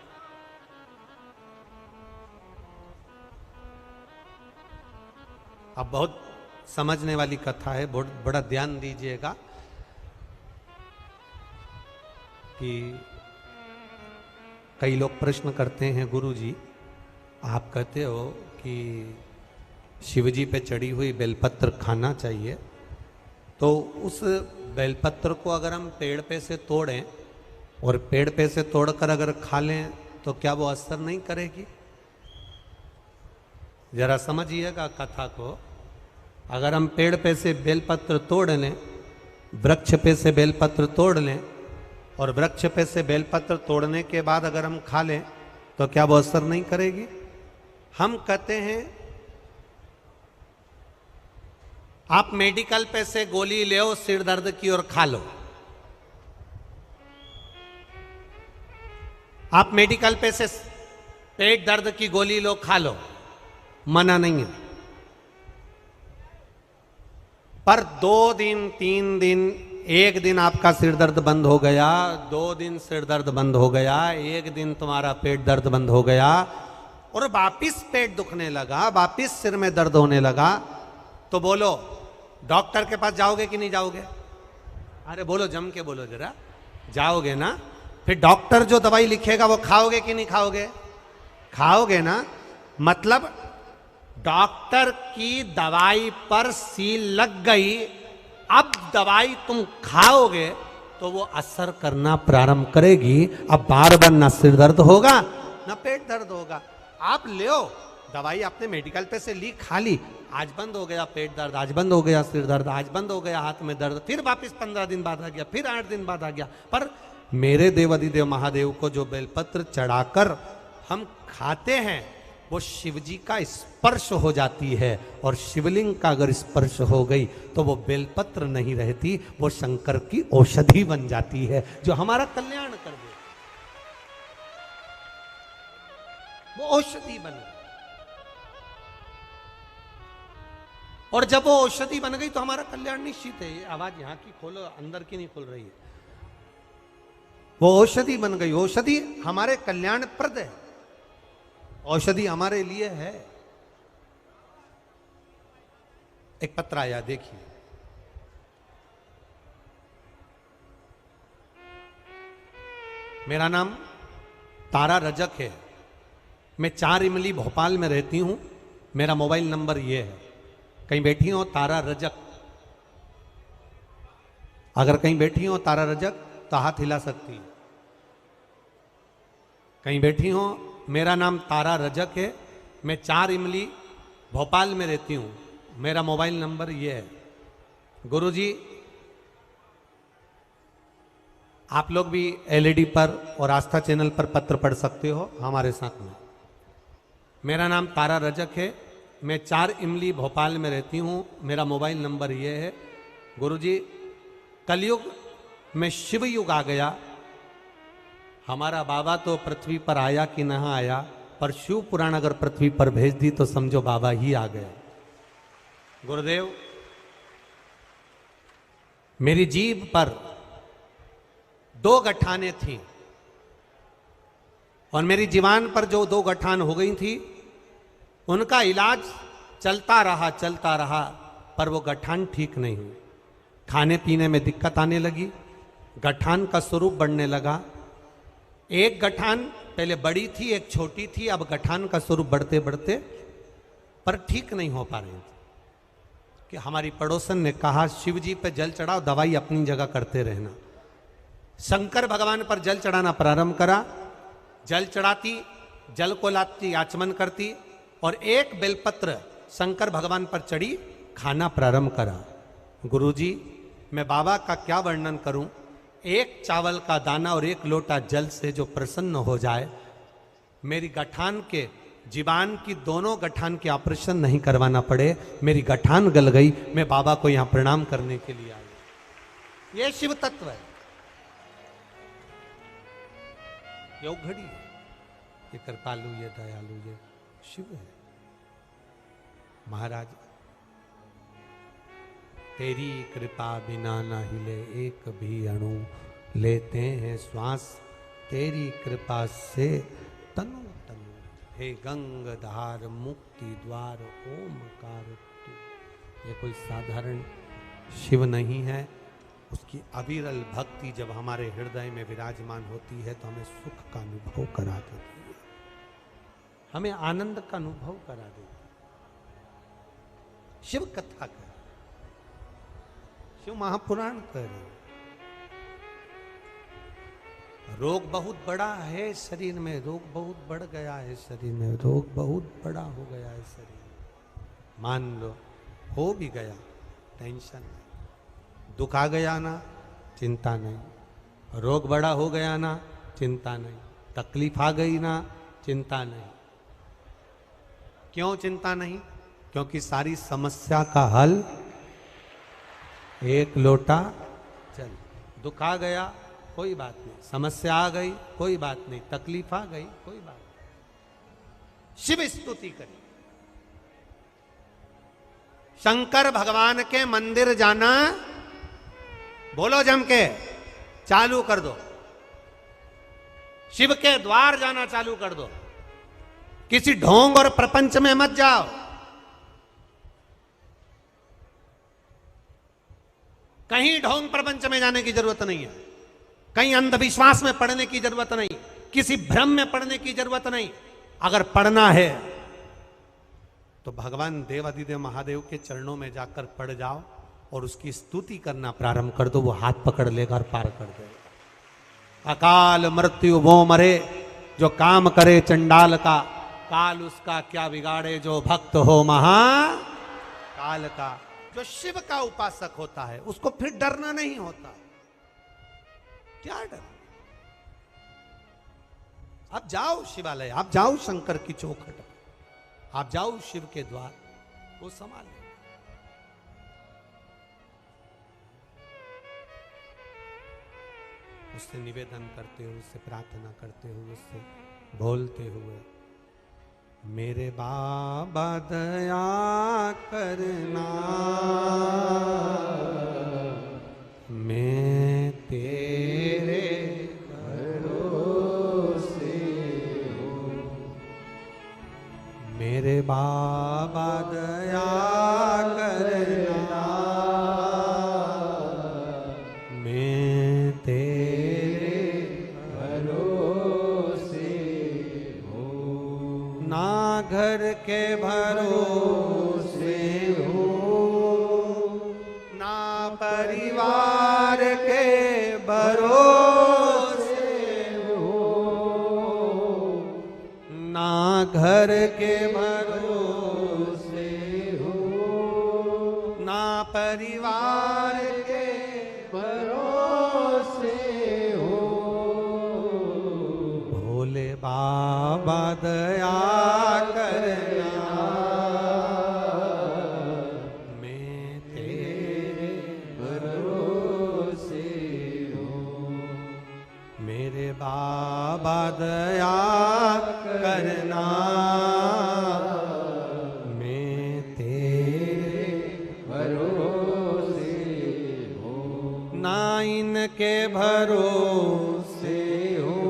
अब बहुत समझने वाली कथा है, बहुत बड़ा ध्यान दीजिएगा कि कई लोग प्रश्न करते हैं, गुरु जी आप कहते हो कि शिवजी पे चढ़ी हुई बेलपत्र खाना चाहिए, तो उस बेलपत्र को अगर हम पेड़ पे से तोड़ें और पेड़ पे से तोड़कर अगर खा लें तो क्या वो असर नहीं करेगी? जरा समझिएगा कथा को। अगर हम पेड़ पे से बेलपत्र तोड़ लें, वृक्ष पे से बेलपत्र तोड़ लें, और वृक्ष पे से बेलपत्र तोड़ने के बाद अगर हम खा लें तो क्या वो असर नहीं करेगी? हम कहते हैं आप मेडिकल पे से गोली ले आओ सिर दर्द की और खा लो। आप मेडिकल पे से पेट दर्द की गोली लो, खा लो, मना नहीं है। पर 2 दिन 3 दिन, एक दिन आपका सिर दर्द बंद हो गया, 2 दिन सिर दर्द बंद हो गया, एक दिन तुम्हारा पेट दर्द बंद हो गया और वापिस पेट दुखने लगा, वापिस सिर में दर्द होने लगा, तो बोलो डॉक्टर के पास जाओगे कि नहीं जाओगे? अरे बोलो, जम के बोलो जरा, जाओगे ना? फिर डॉक्टर जो दवाई लिखेगा वो खाओगे कि नहीं खाओगे? खाओगे ना। मतलब डॉक्टर की दवाई पर सील लग गई, अब दवाई तुम खाओगे तो वो असर करना प्रारंभ करेगी। अब बार बार ना सिर दर्द होगा ना पेट दर्द होगा। आप ले दवाई, आपने मेडिकल पे से ली, खा ली, आज बंद हो गया पेट दर्द, आज बंद हो गया सिर दर्द, आज बंद हो गया हाथ में दर्द, फिर वापस 15 दिन बाद आ गया, फिर 8 दिन बाद आ गया। पर मेरे देव अधिदेव महादेव को जो बेलपत्र चढ़ाकर हम खाते हैं वो शिव जी का स्पर्श हो जाती है, और शिवलिंग का अगर स्पर्श हो गई तो वो बेलपत्र नहीं रहती, वो शंकर की औषधि बन जाती है जो हमारा कल्याण कर दे। वो औषधि बन गई, और जब वो औषधि बन गई तो हमारा कल्याण निश्चित है। ये आवाज यहां की खोलो, अंदर की नहीं खुल रही है। वो औषधि बन गई, औषधि हमारे कल्याण प्रद है, औषधि हमारे लिए है। एक पत्र आया, देखिए। मेरा नाम तारा रजक है, मैं 4 इमली भोपाल में रहती हूं, मेरा मोबाइल नंबर ये है। कहीं बैठी हो तारा रजक? अगर कहीं बैठी हो तारा रजक तो हाथ हिला सकती है। कहीं बैठी हो, मेरा नाम तारा रजक है, मैं 4 इमली भोपाल में रहती हूँ, मेरा मोबाइल नंबर ये है। गुरुजी, आप लोग भी एलईडी पर और आस्था चैनल पर पत्र पढ़ सकते हो हमारे साथ में। मेरा नाम तारा रजक है, मैं 4 इमली भोपाल में रहती हूँ, मेरा मोबाइल नंबर ये है। गुरुजी, कलयुग में शिव युग आ गया। हमारा बाबा तो पृथ्वी पर आया कि नहीं आया, पर शिव पुराण अगर पृथ्वी पर भेज दी तो समझो बाबा ही आ गया। गुरुदेव, मेरी जीभ पर 2 गठानें थी और मेरी जीवान पर जो 2 गठान हो गई थी उनका इलाज चलता रहा, पर वो गठान ठीक नहीं हुई। खाने पीने में दिक्कत आने लगी, गठान का स्वरूप बढ़ने लगा। एक गठान पहले बड़ी थी, एक छोटी थी, अब गठान का स्वरूप बढ़ते बढ़ते पर ठीक नहीं हो पा रही थी। कि हमारी पड़ोसन ने कहा, शिव जी पे जल चढ़ाओ, दवाई अपनी जगह करते रहना। शंकर भगवान पर जल चढ़ाना प्रारंभ करा, जल चढ़ाती, जल को लाती, आचमन करती और एक बेलपत्र शंकर भगवान पर चढ़ी, खाना प्रारंभ करा। गुरुजी, मैं बाबा का क्या वर्णन करूं। एक चावल का दाना और 1 लोटा जल से जो प्रसन्न हो जाए, मेरी गठान के, जीवान की दोनों गठान के ऑपरेशन नहीं करवाना पड़े, मेरी गठान गल गई, मैं बाबा को यहां प्रणाम करने के लिए आया। ये शिव तत्व है, ये उघड़ी है, ये कृपालु, ये दयालु, ये शिव है। महाराज, तेरी कृपा बिना न हिले एक भी अणु, लेते हैं श्वास तेरी कृपा से तनु तनु। हे गंगाधार मुक्ति द्वार ओमकार तू। ये कोई साधारण शिव नहीं है। उसकी अविरल भक्ति जब हमारे हृदय में विराजमान होती है तो हमें सुख का अनुभव करा देती है, हमें आनंद का अनुभव करा देती है। शिव कथा कर, शिव महापुराण कर। रोग बहुत बड़ा है शरीर में, रोग बहुत बढ़ गया है शरीर में, रोग बहुत बड़ा हो गया है शरीर में। मान लो हो भी गया, टेंशन नहीं। दुख आ गया ना, चिंता नहीं। रोग बड़ा हो गया ना, चिंता नहीं। तकलीफ आ गई ना, चिंता नहीं। क्यों चिंता नहीं? क्योंकि सारी समस्या का हल 1 लोटा जल। दुख आ गया, कोई बात नहीं। समस्या आ गई, कोई बात नहीं। तकलीफ आ गई, कोई बात नहीं। शिव स्तुति करिए। शंकर भगवान के मंदिर जाना, बोलो जम के, चालू कर दो। शिव के द्वार जाना चालू कर दो। किसी ढोंग और प्रपंच में मत जाओ। कहीं ढोंग प्रपंच में जाने की जरूरत नहीं है, कहीं अंधविश्वास में पड़ने की जरूरत नहीं, किसी भ्रम में पड़ने की जरूरत नहीं। अगर पढ़ना है तो भगवान देवाधिदेव महादेव के चरणों में जाकर पड़ जाओ और उसकी स्तुति करना प्रारंभ कर दो। वो हाथ पकड़ लेकर पार कर देगा। अकाल मृत्यु वो मरे जो काम करे चंडाल का, काल उसका क्या बिगाड़े जो भक्त हो महाकाल का। जो शिव का उपासक होता है उसको फिर डरना नहीं होता। क्या डर? आप जाओ शिवालय, आप जाओ शंकर की चौखट, आप जाओ शिव के द्वार, वो संभाले। उससे निवेदन करते हुए, उससे प्रार्थना करते हुए, उससे बोलते हुए, मेरे बाबा दया करना, मैं तेरे भरोसे हूँ। मेरे बाबा दया करना, मैं तेरे भरोसे हूँ। ना घर के भरोसे हूँ, ना परिवार के भरोसे हूँ, ना घर के भरोसे हूँ, ना परिवार के भरोसे हूँ। भोले बाबा दया करना, मैं तेरे भरोसे इनके भरोसे
हो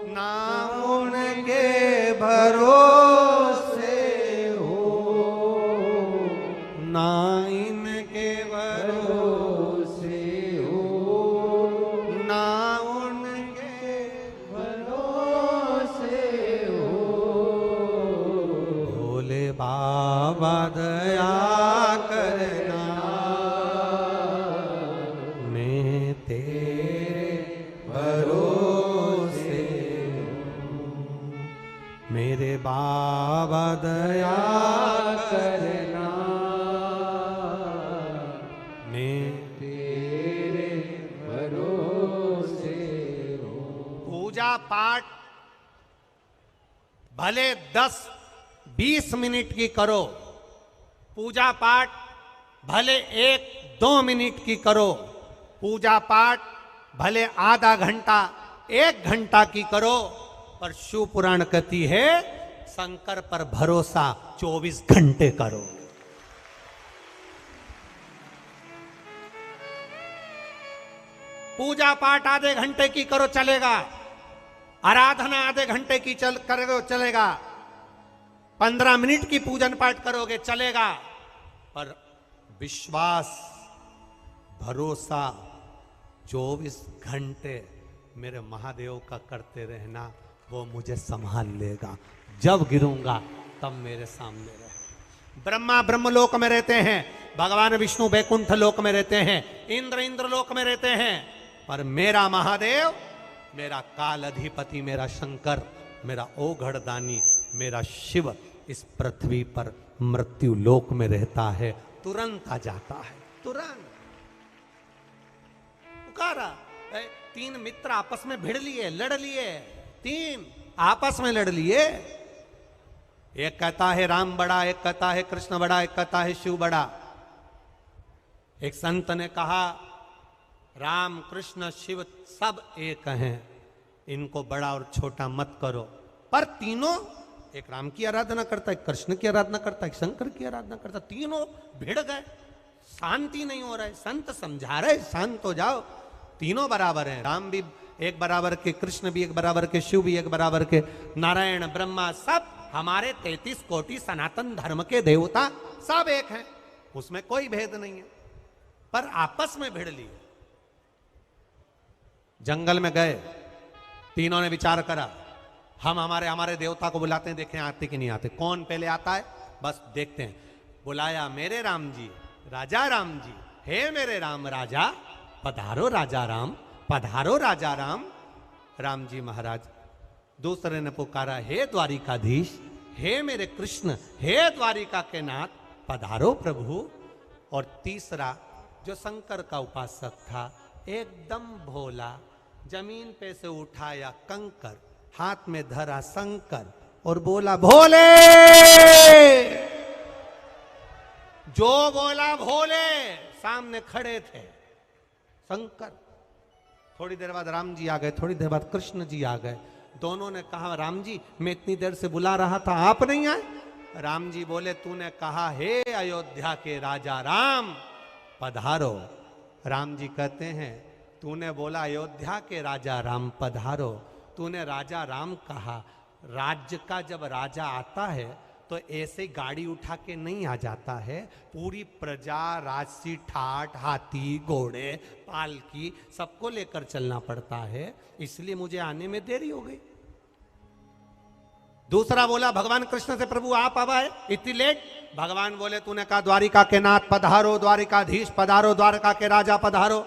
ना उनके भरोसे
हो
ना इनके
भरोसे हो
ना उनके
भरोसे हो
भोले बाबा दया करना मैं तेरे भरोसे हूँ। मेरे बाबा दया
करना
मैं
तेरे भरोसे हो
पूजा पाठ भले 10-20 मिनट की करो, पूजा पाठ भले 1-2 मिनट की करो, पूजा पाठ भले आधा घंटा 1 घंटा की करो, पर शिव पुराण कहती है शंकर पर भरोसा 24 घंटे करो। पूजा पाठ आधे घंटे की करो चलेगा, आराधना आधे घंटे की करो चलेगा, 15 मिनट की पूजन पाठ करोगे चलेगा, पर विश्वास भरोसा 24 घंटे मेरे महादेव का करते रहना, वो मुझे संभाल लेगा। जब गिरूंगा तब मेरे सामने रहे। ब्रह्मा ब्रह्मलोक में रहते हैं, भगवान विष्णु वैकुंठ लोक में रहते हैं, इंद्र इंद्रलोक में रहते हैं, पर मेरा महादेव, मेरा काल अधिपति, मेरा शंकर, मेरा ओघड़दानी, मेरा शिव इस पृथ्वी पर मृत्यु लोक में रहता है, तुरंत आ जाता है, तुरंत पुकारा। 3 मित्र आपस में भिड़ लिए, लड़ लिए, 3 आपस में लड़ लिए। एक कहता है राम बड़ा, एक कहता है कृष्ण बड़ा, एक कहता है शिव बड़ा। एक संत ने कहा राम कृष्ण शिव सब एक हैं, इनको बड़ा और छोटा मत करो। पर तीनों, एक राम की आराधना करता है, कृष्ण की आराधना करता है, शंकर की आराधना करता है, तीनों भिड़ गए, शांति नहीं हो रहा है। संत समझा रहे शांत हो जाओ, तीनों बराबर हैं, राम भी एक बराबर के, कृष्ण भी एक बराबर के, शिव भी एक बराबर के, नारायण ब्रह्मा सब हमारे 33 कोटि सनातन धर्म के देवता सब एक हैं, उसमें कोई भेद नहीं है, पर आपस में भिड़ लिए। जंगल में गए, तीनों ने विचार करा, हम हमारे देवता को बुलाते हैं, देखें आते कि नहीं आते, कौन पहले आता है बस देखते हैं। बुलाया, मेरे राम जी, राजा राम जी, हे मेरे राम राजा, पधारो राजा राम, पधारो राजा राम। राम जी महाराज। दूसरे ने पुकारा, हे द्वारिकाधीश, हे मेरे कृष्ण, हे द्वारिका के नाथ, पधारो प्रभु। और तीसरा जो शंकर का उपासक था, एकदम भोला, जमीन पे से उठाया कंकर, हाथ में धरा शंकर और बोला भोले। जो बोला भोले, सामने खड़े थे शंकर। थोड़ी देर बाद राम जी आ गए, थोड़ी देर बाद कृष्ण जी आ गए। दोनों ने कहा, राम जी मैं इतनी देर से बुला रहा था, आप नहीं आए? राम जी बोले, तूने कहा हे अयोध्या के राजा राम पधारो। राम जी कहते हैं, तूने बोला अयोध्या के राजा राम पधारो, तूने राजा राम कहा। राज्य का जब राजा आता है तो ऐसे गाड़ी उठा के नहीं आ जाता है, पूरी प्रजा, राजसी ठाट, हाथी, घोड़े, पालकी सबको लेकर चलना पड़ता है, इसलिए मुझे आने में देरी हो गई। दूसरा बोला, भगवान कृष्ण से, प्रभु आप अब आए इतनी लेट? भगवान बोले, तूने कहा द्वारिका के नाथ पधारो, द्वारिकाधीश पधारो, द्वारका के राजा पधारो।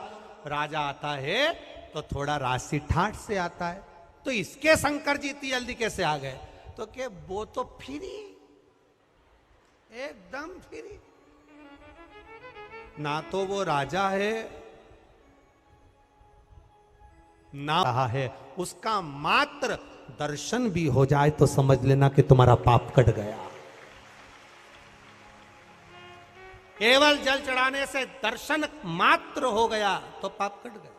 राजा आता है तो थोड़ा राजसी ठाट से आता है, तो इसके शंकर जी इतनी जल्दी कैसे आ गए? तो के वो तो फ्री, एकदम फ्री, ना तो वो राजा है ना रहा है, उसका मात्र दर्शन भी हो जाए तो समझ लेना कि तुम्हारा पाप कट गया। केवल जल चढ़ाने से दर्शन मात्र हो गया तो पाप कट गया।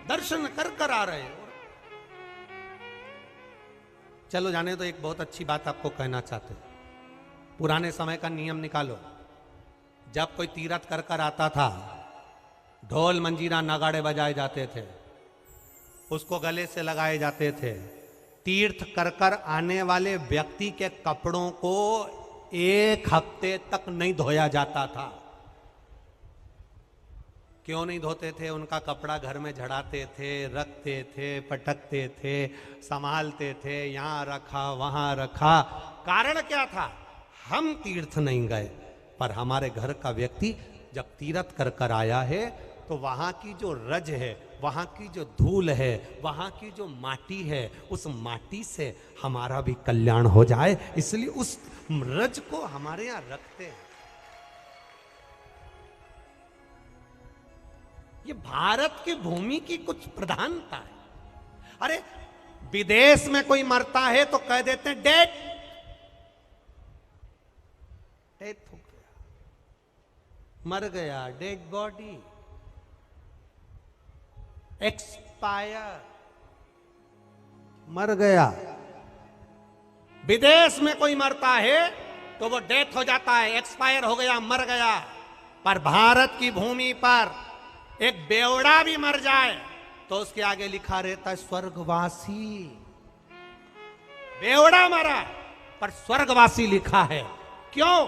दर्शन कर कर आ रहे हो। चलो जाने तो, एक बहुत अच्छी बात आपको कहना चाहते हैं। पुराने समय का नियम निकालो, जब कोई तीरथ कर कर आता था, ढोल मंजीरा नगाड़े बजाए जाते थे, उसको गले से लगाए जाते थे। तीर्थ कर कर आने वाले व्यक्ति के कपड़ों को 1 हफ्ते तक नहीं धोया जाता था। क्यों नहीं धोते थे? उनका कपड़ा घर में झड़ाते थे, रखते थे, पटकते थे, संभालते थे, यहां रखा वहां रखा। कारण क्या था? हम तीर्थ नहीं गए, पर हमारे घर का व्यक्ति जब तीर्थ कर कर आया है तो वहां की जो रज है, वहां की जो धूल है, वहां की जो माटी है, उस माटी से हमारा भी कल्याण हो जाए, इसलिए उस रज को हमारे यहां रखते हैं। ये भारत की भूमि की कुछ प्रधानता है। अरे विदेश में कोई मरता है तो कह देते हैं डेथ हो गया, मर गया, डेड बॉडी, एक्सपायर, मर गया। विदेश में कोई मरता है तो वो डेथ हो जाता है, एक्सपायर हो गया, मर गया। पर भारत की भूमि पर एक बेवड़ा भी मर जाए तो उसके आगे लिखा रहता है स्वर्गवासी। बेवड़ा मरा पर स्वर्गवासी लिखा है। क्यों?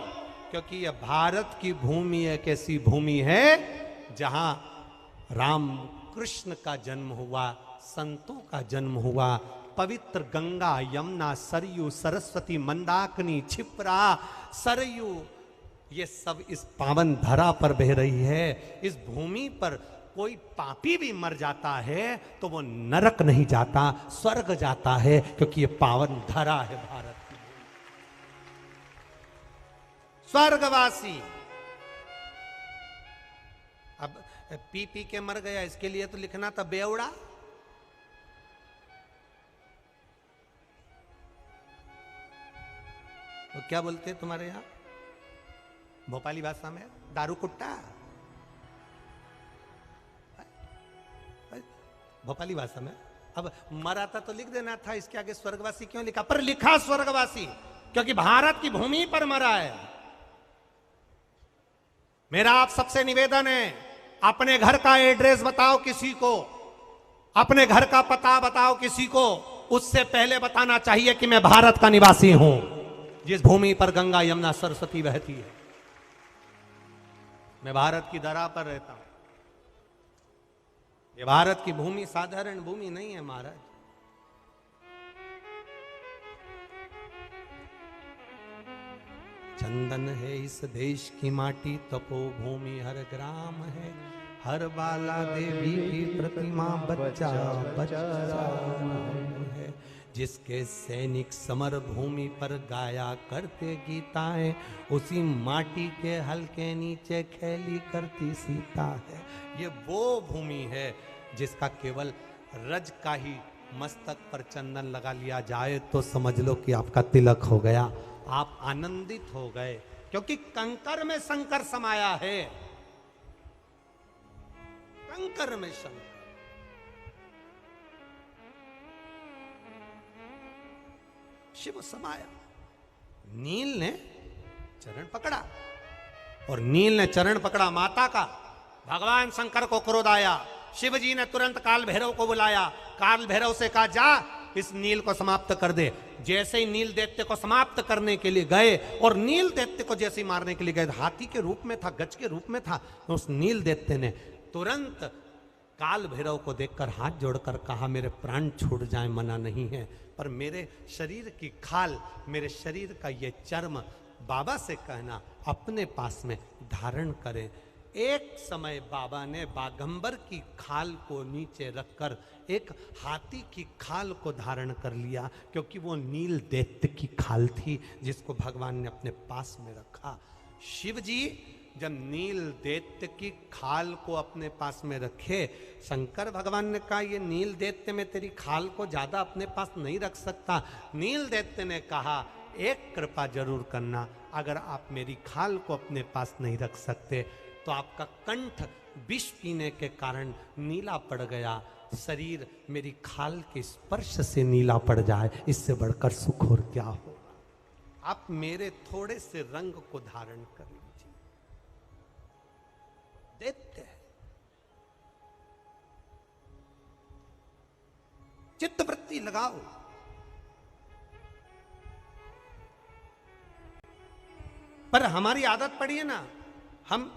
क्योंकि यह भारत की भूमि एक ऐसी भूमि है जहां राम कृष्ण का जन्म हुआ, संतों का जन्म हुआ, पवित्र गंगा, यमुना, सरयू, सरस्वती, मंदाकिनी, क्षिप्रा, सरयू, ये सब इस पावन धरा पर बह रही है। इस भूमि पर कोई पापी भी मर जाता है तो वो नरक नहीं जाता, स्वर्ग जाता है, क्योंकि ये पावन धरा है भारत की। स्वर्गवासी। अब पी पी के मर गया, इसके लिए तो लिखना था बेवड़ा। तो क्या बोलते हैं तुम्हारे यहां भोपाली भाषा में? दारू कुट्टा। भोपाली भाषा में। अब मरा था तो लिख देना था, इसके आगे स्वर्गवासी क्यों लिखा? पर लिखा स्वर्गवासी क्योंकि भारत की भूमि पर मरा है। मेरा आप सबसे निवेदन है, अपने घर का एड्रेस बताओ किसी को, अपने घर का पता बताओ किसी को, उससे पहले बताना चाहिए कि मैं भारत का निवासी हूं, जिस भूमि पर गंगा, यमुना, सरस्वती बहती है। मैं भारत की धरा पर रहता हूं। ये भारत की भूमि साधारण भूमि नहीं है महाराज। चंदन है इस देश की माटी, तपोभूमि हर ग्राम है, हर बाला देवी की प्रतिमा बच्चा बच्चा है। जिसके सैनिक समर भूमि पर गाया करते गीताएं, उसी माटी के हल्के नीचे खेली करती सीता है। ये वो भूमि है जिसका केवल रज का ही मस्तक पर चंदन लगा लिया जाए तो समझ लो कि आपका तिलक हो गया, आप आनंदित हो गए, क्योंकि कंकर में शंकर समाया है। कंकर में शंकर। शिव समाया। नील ने चरण पकड़ा और नील ने चरण पकड़ा माता का। भगवान शंकर को क्रोध आया, शिव जी ने तुरंत काल भैरव को बुलाया। काल भैरव से कहा जा इस नील को समाप्त कर दे। जैसे ही नील दैत्य को समाप्त करने के लिए गए और नील दैत्य को जैसे ही मारने के लिए गए, हाथी के रूप में था, गज के रूप में था, तो उस नील दैत्य ने तुरंत काल भैरव को देखकर हाथ जोड़कर कहा मेरे प्राण छूट जाए मना नहीं है, पर मेरे शरीर की खाल, मेरे शरीर का ये चर्म बाबा से कहना अपने पास में धारण करें। एक समय बाबा ने बागंबर की खाल को नीचे रखकर एक हाथी की खाल को धारण कर लिया, क्योंकि वो नील दैत्य की खाल थी जिसको भगवान ने अपने पास में रखा। शिव जी जब नील दैत्य की खाल को अपने पास में रखे, शंकर भगवान ने कहा ये नील दैत्य में तेरी खाल को ज्यादा अपने पास नहीं रख सकता। नील दैत्य ने कहा एक कृपा जरूर करना, अगर आप मेरी खाल को अपने पास नहीं रख सकते तो आपका कंठ विष पीने के कारण नीला पड़ गया, शरीर मेरी खाल के स्पर्श से नीला पड़ जाए, इससे बढ़कर सुख और क्या हो। आप मेरे थोड़े से रंग को धारण कर लीजिए। दैत्य है। चित्त वृत्ति लगाओ। पर हमारी आदत पड़ी है ना, हम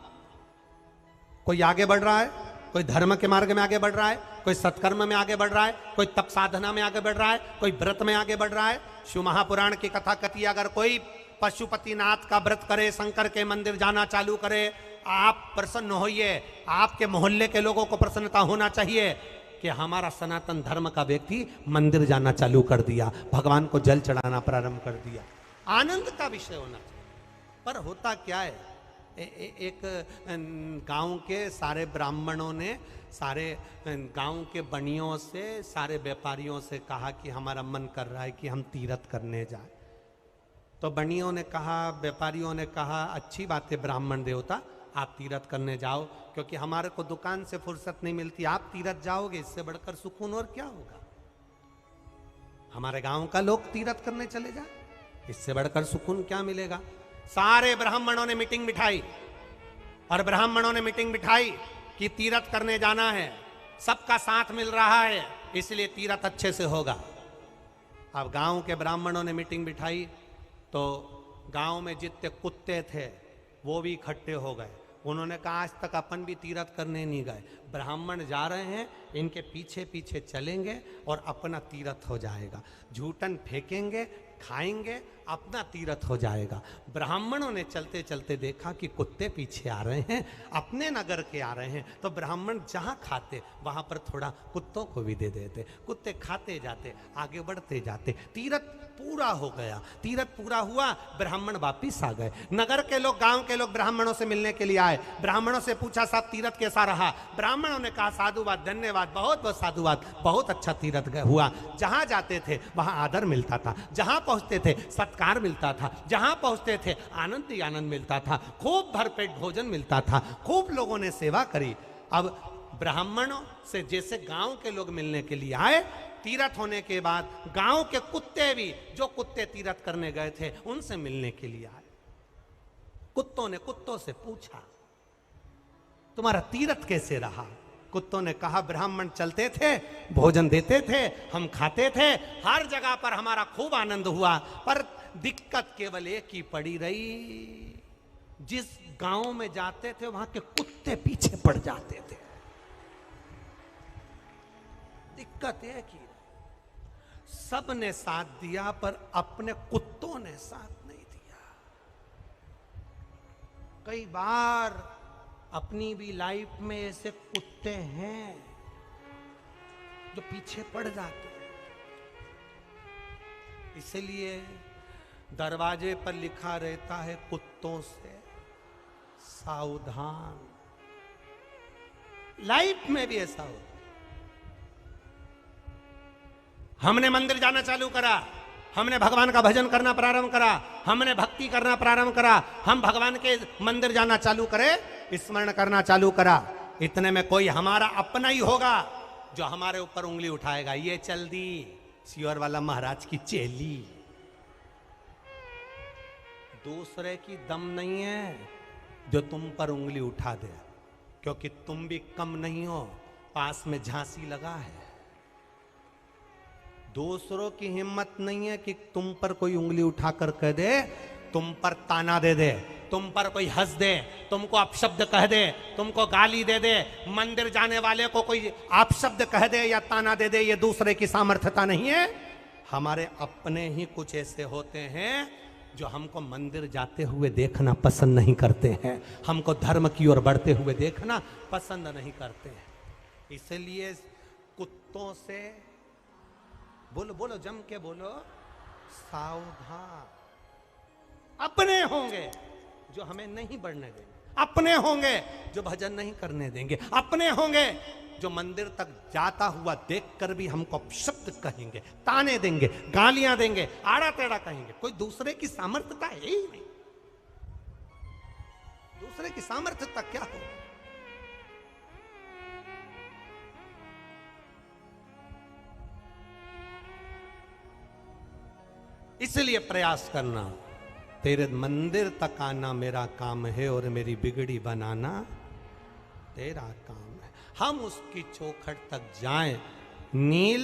कोई आगे बढ़ रहा है, कोई धर्म के मार्ग में आगे बढ़ रहा है, कोई सत्कर्म में आगे बढ़ रहा है, कोई तप साधना में आगे बढ़ रहा है, कोई व्रत में आगे बढ़ रहा है। शिव महापुराण की कथा कथी, अगर कोई पशुपतिनाथ का व्रत करे, शंकर के मंदिर जाना चालू करे, आप प्रसन्न होइए। आपके मोहल्ले के लोगों को प्रसन्नता होना चाहिए कि हमारा सनातन धर्म का व्यक्ति मंदिर जाना चालू कर दिया, भगवान को जल चढ़ाना प्रारंभ कर दिया। आनंद का विषय होना चाहिए। पर होता क्या है, एक गांव के सारे ब्राह्मणों ने सारे गांव के बनियों से, सारे व्यापारियों से कहा कि हमारा मन कर रहा है कि हम तीर्थ करने जाए। तो बनियों ने कहा, व्यापारियों ने कहा, अच्छी बात है ब्राह्मण देवता, आप तीर्थ करने जाओ, क्योंकि हमारे को दुकान से फुर्सत नहीं मिलती। आप तीर्थ जाओगे, इससे बढ़कर सुकून और क्या होगा। हमारे गांव का लोग तीर्थ करने चले जाए, इससे बढ़कर सुकून क्या मिलेगा। सारे ब्राह्मणों ने मीटिंग बिठाई, और ब्राह्मणों ने मीटिंग बिठाई कि तीर्थ करने जाना है, सबका साथ मिल रहा है, इसलिए तीर्थ अच्छे से होगा। अब गांव के ब्राह्मणों ने मीटिंग बिठाई तो गांव में जितने कुत्ते थे वो भी इकट्ठे हो गए। उन्होंने कहा आज तक अपन भी तीर्थ करने नहीं गए, ब्राह्मण जा रहे हैं, इनके पीछे पीछे चलेंगे और अपना तीर्थ हो जाएगा। झूठन फेंकेंगे, खाएंगे, अपना तीर्थ हो जाएगा। ब्राह्मणों ने चलते चलते देखा कि कुत्ते पीछे आ रहे हैं, अपने नगर के आ रहे हैं, तो ब्राह्मण जहां खाते वहां पर थोड़ा कुत्तों को भी दे देते। कुत्ते खाते जाते, आगे बढ़ते जाते, तीर्थ पूरा हो गया। तीर्थ पूरा हुआ, ब्राह्मण वापिस आ गए। नगर के लोग, गांव के लोग ब्राह्मणों से मिलने के लिए आए। ब्राह्मणों से पूछा साहब तीर्थ कैसा रहा। ब्राह्मणों ने कहा साधुवाद, धन्यवाद, बहुत बहुत साधुवाद, बहुत अच्छा तीर्थ हुआ। जहां जाते थे वहां आदर मिलता था, जहां पहुंचते थे सत्कार मिलता था, जहां पहुंचते थे आनंद ही आनंद मिलता था, खूब भरपेट भोजन मिलता था, खूब लोगों ने सेवा करी। अब ब्राह्मणों से जैसे गांव के लोग मिलने के लिए आए, तीर्थ होने के बाद गांव के कुत्ते भी, जो कुत्ते तीर्थ करने गए थे, उनसे मिलने के लिए आए। कुत्तों ने कुत्तों से पूछा तुम्हारा तीर्थ कैसे रहा। कुत्तों ने कहा ब्राह्मण चलते थे, भोजन देते थे, हम खाते थे, हर जगह पर हमारा खूब आनंद हुआ, पर दिक्कत केवल एक ही पड़ी रही, जिस गांव में जाते थे वहां के कुत्ते पीछे पड़ जाते थे। दिक्कत एक ही, सबने साथ दिया पर अपने कुत्तों ने साथ नहीं दिया। कई बार अपनी भी लाइफ में ऐसे कुत्ते हैं जो पीछे पड़ जाते हैं। इसलिए दरवाजे पर लिखा रहता है कुत्तों से सावधान। लाइफ में भी ऐसा होता। हमने मंदिर जाना चालू करा, हमने भगवान का भजन करना प्रारंभ करा, हमने भक्ति करना प्रारंभ करा, हम भगवान के मंदिर जाना चालू करे, स्मरण करना चालू करा, इतने में कोई हमारा अपना ही होगा जो हमारे ऊपर उंगली उठाएगा। ये चल दी सियोर वाला महाराज की चेली। दूसरे की दम नहीं है जो तुम पर उंगली उठा दे, क्योंकि तुम भी कम नहीं हो, पास में झांसी लगा है। दूसरों की हिम्मत नहीं है कि तुम पर कोई उंगली उठाकर कह दे, तुम पर ताना दे दे, तुम पर कोई हंस दे, तुमको अपशब्द कह दे, तुमको गाली दे दे, मंदिर जाने वाले को कोई अपशब्द कह दे या ताना दे दे। ये दूसरे की सामर्थ्यता नहीं है। हमारे अपने ही कुछ ऐसे होते हैं जो हमको मंदिर जाते हुए देखना पसंद नहीं करते हैं, हमको धर्म की ओर बढ़ते हुए देखना पसंद नहीं करते हैं। इसलिए कुत्तों से बोलो, बोलो, जम के बोलो, सावधान। अपने होंगे जो हमें नहीं बढ़ने देंगे, अपने होंगे जो भजन नहीं करने देंगे, अपने होंगे जो मंदिर तक जाता हुआ देखकर भी हमको अपशब्द कहेंगे, ताने देंगे, गालियां देंगे, आड़ा टेढ़ा कहेंगे। कोई दूसरे की सामर्थ्यता है ही नहीं। दूसरे की सामर्थ्यता क्या हो। इसलिए प्रयास करना तेरे मंदिर तक आना मेरा काम है और मेरी बिगड़ी बनाना तेरा काम है। हम उसकी चौखट तक जाएं। नील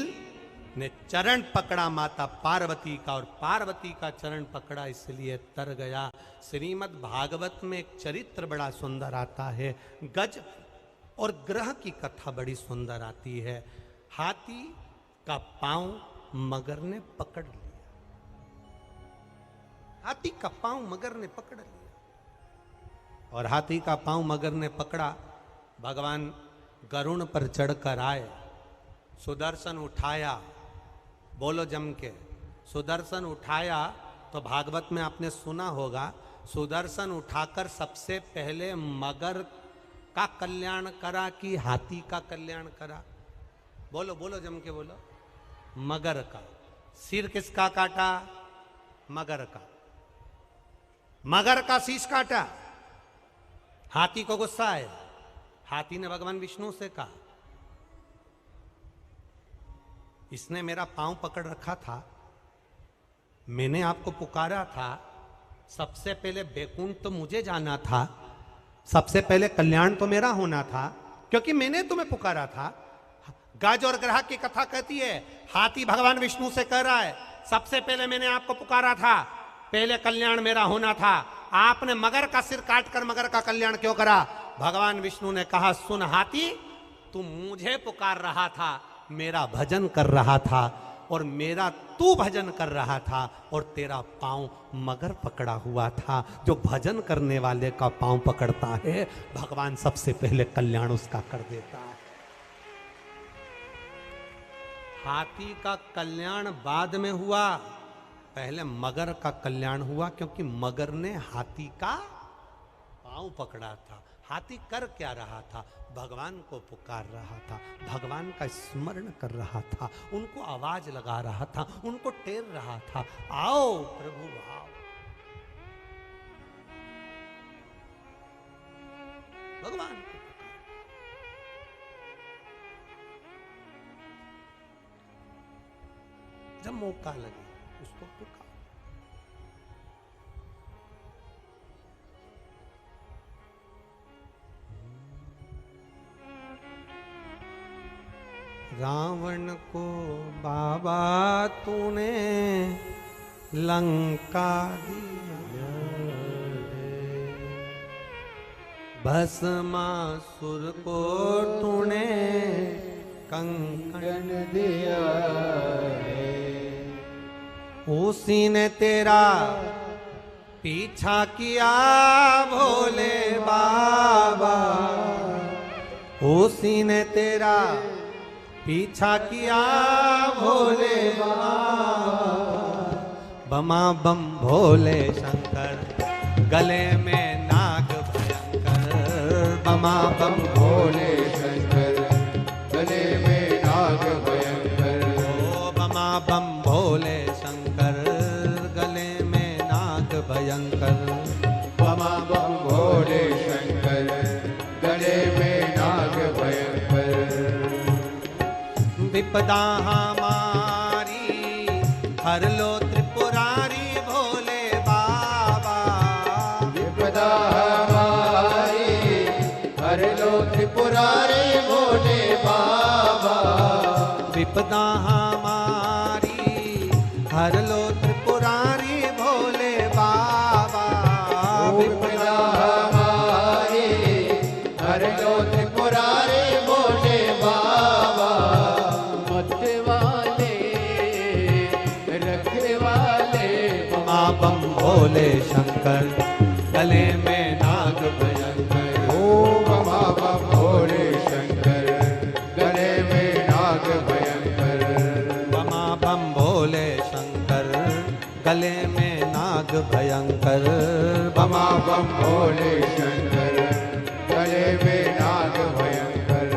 ने चरण पकड़ा माता पार्वती का और पार्वती का चरण पकड़ा इसलिए तर गया। श्रीमद् भागवत में एक चरित्र बड़ा सुंदर आता है। गज और ग्रह की कथा बड़ी सुंदर आती है। हाथी का पांव मगर ने पकड़ लिया। हाथी का पांव मगर ने पकड़ लिया और हाथी का पांव मगर ने पकड़ा। भगवान गरुण पर चढ़कर आए, सुदर्शन उठाया, बोलो जम के, सुदर्शन उठाया। तो भागवत में आपने सुना होगा, सुदर्शन उठाकर सबसे पहले मगर का कल्याण करा कि हाथी का कल्याण करा? बोलो बोलो जम के बोलो। मगर का। सिर किसका काटा? मगर का। मगर का शीश काटा। हाथी को गुस्सा आया। हाथी ने भगवान विष्णु से कहा, इसने मेरा पांव पकड़ रखा था, मैंने आपको पुकारा था, सबसे पहले बैकुंठ तो मुझे जाना था, सबसे पहले कल्याण तो मेरा होना था क्योंकि मैंने तुम्हें पुकारा था। गज और ग्रह की कथा कहती है, हाथी भगवान विष्णु से कह रहा है, सबसे पहले मैंने आपको पुकारा था, पहले कल्याण मेरा होना था, आपने मगर का सिर काटकर मगर का कल्याण क्यों करा? भगवान विष्णु ने कहा, सुन हाथी, तू मुझे पुकार रहा था, मेरा भजन कर रहा था और मेरा तू भजन कर रहा था और तेरा पांव मगर पकड़ा हुआ था। जो भजन करने वाले का पांव पकड़ता है, भगवान सबसे पहले कल्याण उसका कर देता है। हाथी का कल्याण बाद में हुआ, पहले मगर का कल्याण हुआ क्योंकि मगर ने हाथी का पांव पकड़ा था। हाथी कर क्या रहा था? भगवान को पुकार रहा था, भगवान का स्मरण कर रहा था, उनको आवाज लगा रहा था, उनको टेर रहा था, आओ प्रभु आओ। भगवान को पुकार। जब मौका लगे उसको पुकार। रावण को बाबा तूने लंका दिया, भस्मासुर को तूने कंकण दिया, उसी ने तेरा पीछा किया भोले बाबा, उसी ने तेरा पीछा किया भोले बाबा। बमा बम भोले शंकर, गले में नाग भयंकर, बमा बम भोले शंकर, गले में नाग भयंकर। ओ बमा बम भोले शंकर, गले में नाग भयंकर, बमा बम भोले शंकर, गले में नाग भयंकर। विपदा हमारी हर लो त्रिपुरारी भोले बाबा, विपदा हमारी हर लो त्रिपुरारी भोले बाबा, विपदा हमारी हर लो त्रिपुरारी भोले बाबा, विपदा हमारी हर लो त्रिपुरारी भोले बाबा। बम भोले शंकर, गले में नाग भयंकर। ओ बमा बम भोले शंकर, गले में नाग भयंकर, बमा बम भोले शंकर, गले में नाग भयंकर, बमा बम भोले शंकर, गले में नाग भयंकर।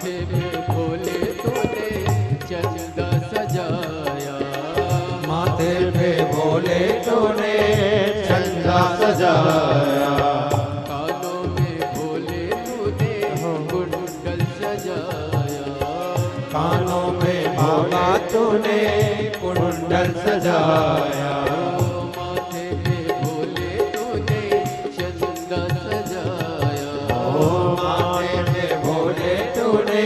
माथे पे भोले तूने चंदा सजाया,
माथे पे भोले तूने चंदा सजाया,
कानों में भोले तूने कुंडल सजाया,
कानों में बाबा तूने कुंडल सजाया,
माथे पे भोले तूने चंदा सजाया,
माथे पे भोले तूने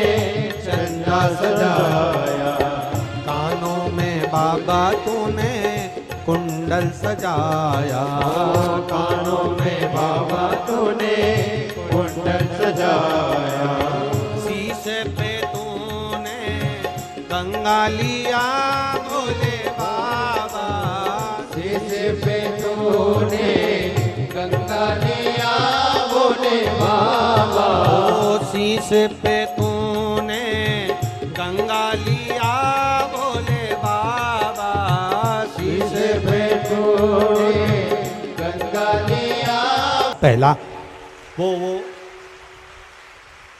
चंदा सजाया, कानों में बाबा तूने कुंडल सजाया, कानों में बाबा तूने कुंडल सजाया, शीशे पे तूने गंगा लिया भोले बाबा,
शीशे पे तूने गंगा लिया भोले बाबा,
ओ शीशे पे तूने गंगा लिया भोले बाबा, शीशे पे
तूने गंगा लिया।
पहला वो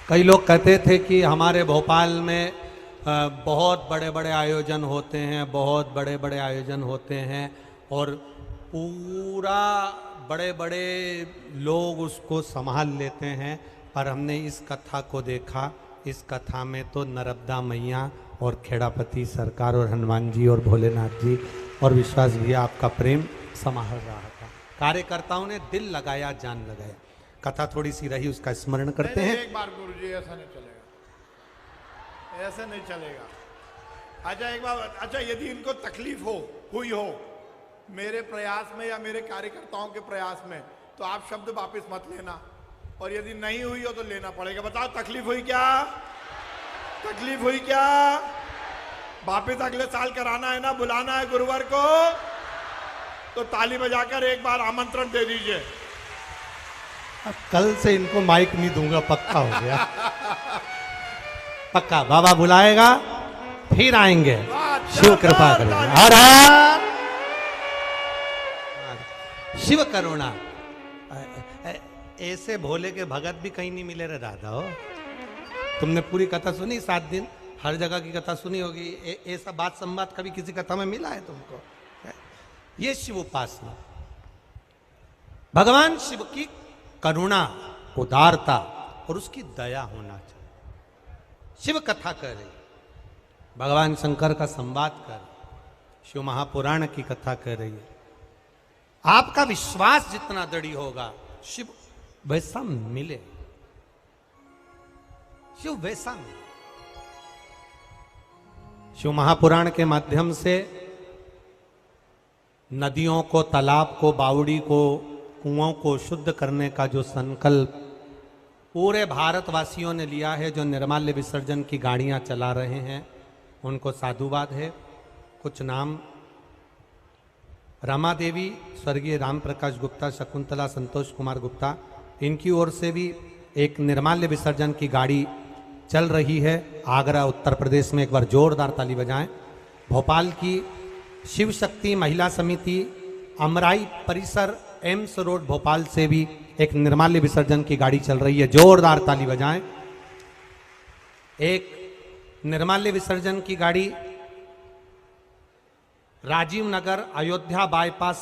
कई लोग कहते थे कि हमारे भोपाल में बहुत बड़े बड़े आयोजन होते हैं, बहुत बड़े बड़े आयोजन होते हैं और पूरा बड़े बड़े लोग उसको संभाल लेते हैं, पर हमने इस कथा को देखा। इस कथा में तो नर्मदा मैया और खेड़ापति सरकार और हनुमान जी और भोलेनाथ जी और विश्वास भैया आपका प्रेम संभाल रहा था। कार्यकर्ताओं ने दिल लगाया, जान लगाया। कथा थोड़ी सी रही, उसका स्मरण करते हैं।
एक बार गुरुजी, ऐसा नहीं चलेगा, ऐसे नहीं चलेगा। अच्छा एक बार, अच्छा यदि इनको तकलीफ हुई हो मेरे प्रयास में या मेरे कार्यकर्ताओं के प्रयास में, तो आप शब्द वापस मत लेना, और यदि नहीं हुई हो तो लेना पड़ेगा। बताओ तकलीफ हुई क्या? तकलीफ हुई क्या? वापिस अगले साल कराना है ना, बुलाना है गुरुवार को, तो ताली बजाकर एक बार आमंत्रण दे दीजिए।
अब कल से इनको माइक नहीं दूंगा, पक्का हो गया। पक्का बाबा बुलाएगा फिर आएंगे, शिव कृपा करेगा। हर हर शिव करुणा। ऐसे भोले के भगत भी कहीं नहीं मिले रे दादा हो। तुमने पूरी कथा सुनी, 7 दिन हर जगह की कथा सुनी होगी। ऐसा बात संवाद कभी किसी कथा में मिला है तुमको? ये शिव उपासना, भगवान शिव की करुणा, उदारता और उसकी दया होना चाहिए। शिव कथा कर रही, भगवान शंकर का संवाद कर, शिव महापुराण की कथा कर रही है। आपका विश्वास जितना दृढ़ होगा, शिव वैसा मिले, शिव वैसा मिले। शिव महापुराण के माध्यम से नदियों को, तालाब को, बावड़ी को, कुओं को शुद्ध करने का जो संकल्प पूरे भारतवासियों ने लिया है, जो निर्माल्य विसर्जन की गाड़ियां चला रहे हैं, उनको साधुवाद है। कुछ नाम: रमा देवी, स्वर्गीय राम प्रकाश गुप्ता, शकुंतला संतोष कुमार गुप्ता, इनकी ओर से भी एक निर्माल्य विसर्जन की गाड़ी चल रही है आगरा उत्तर प्रदेश में। एक बार जोरदार ताली बजाएं। भोपाल की शिव शक्ति महिला समिति, अमराई परिसर, एम्स रोड भोपाल से भी एक निर्माल्य विसर्जन की गाड़ी चल रही है, जोरदार ताली बजाएं। एक निर्माल्य विसर्जन की गाड़ी Rajiv Nagar Ayodhya bypass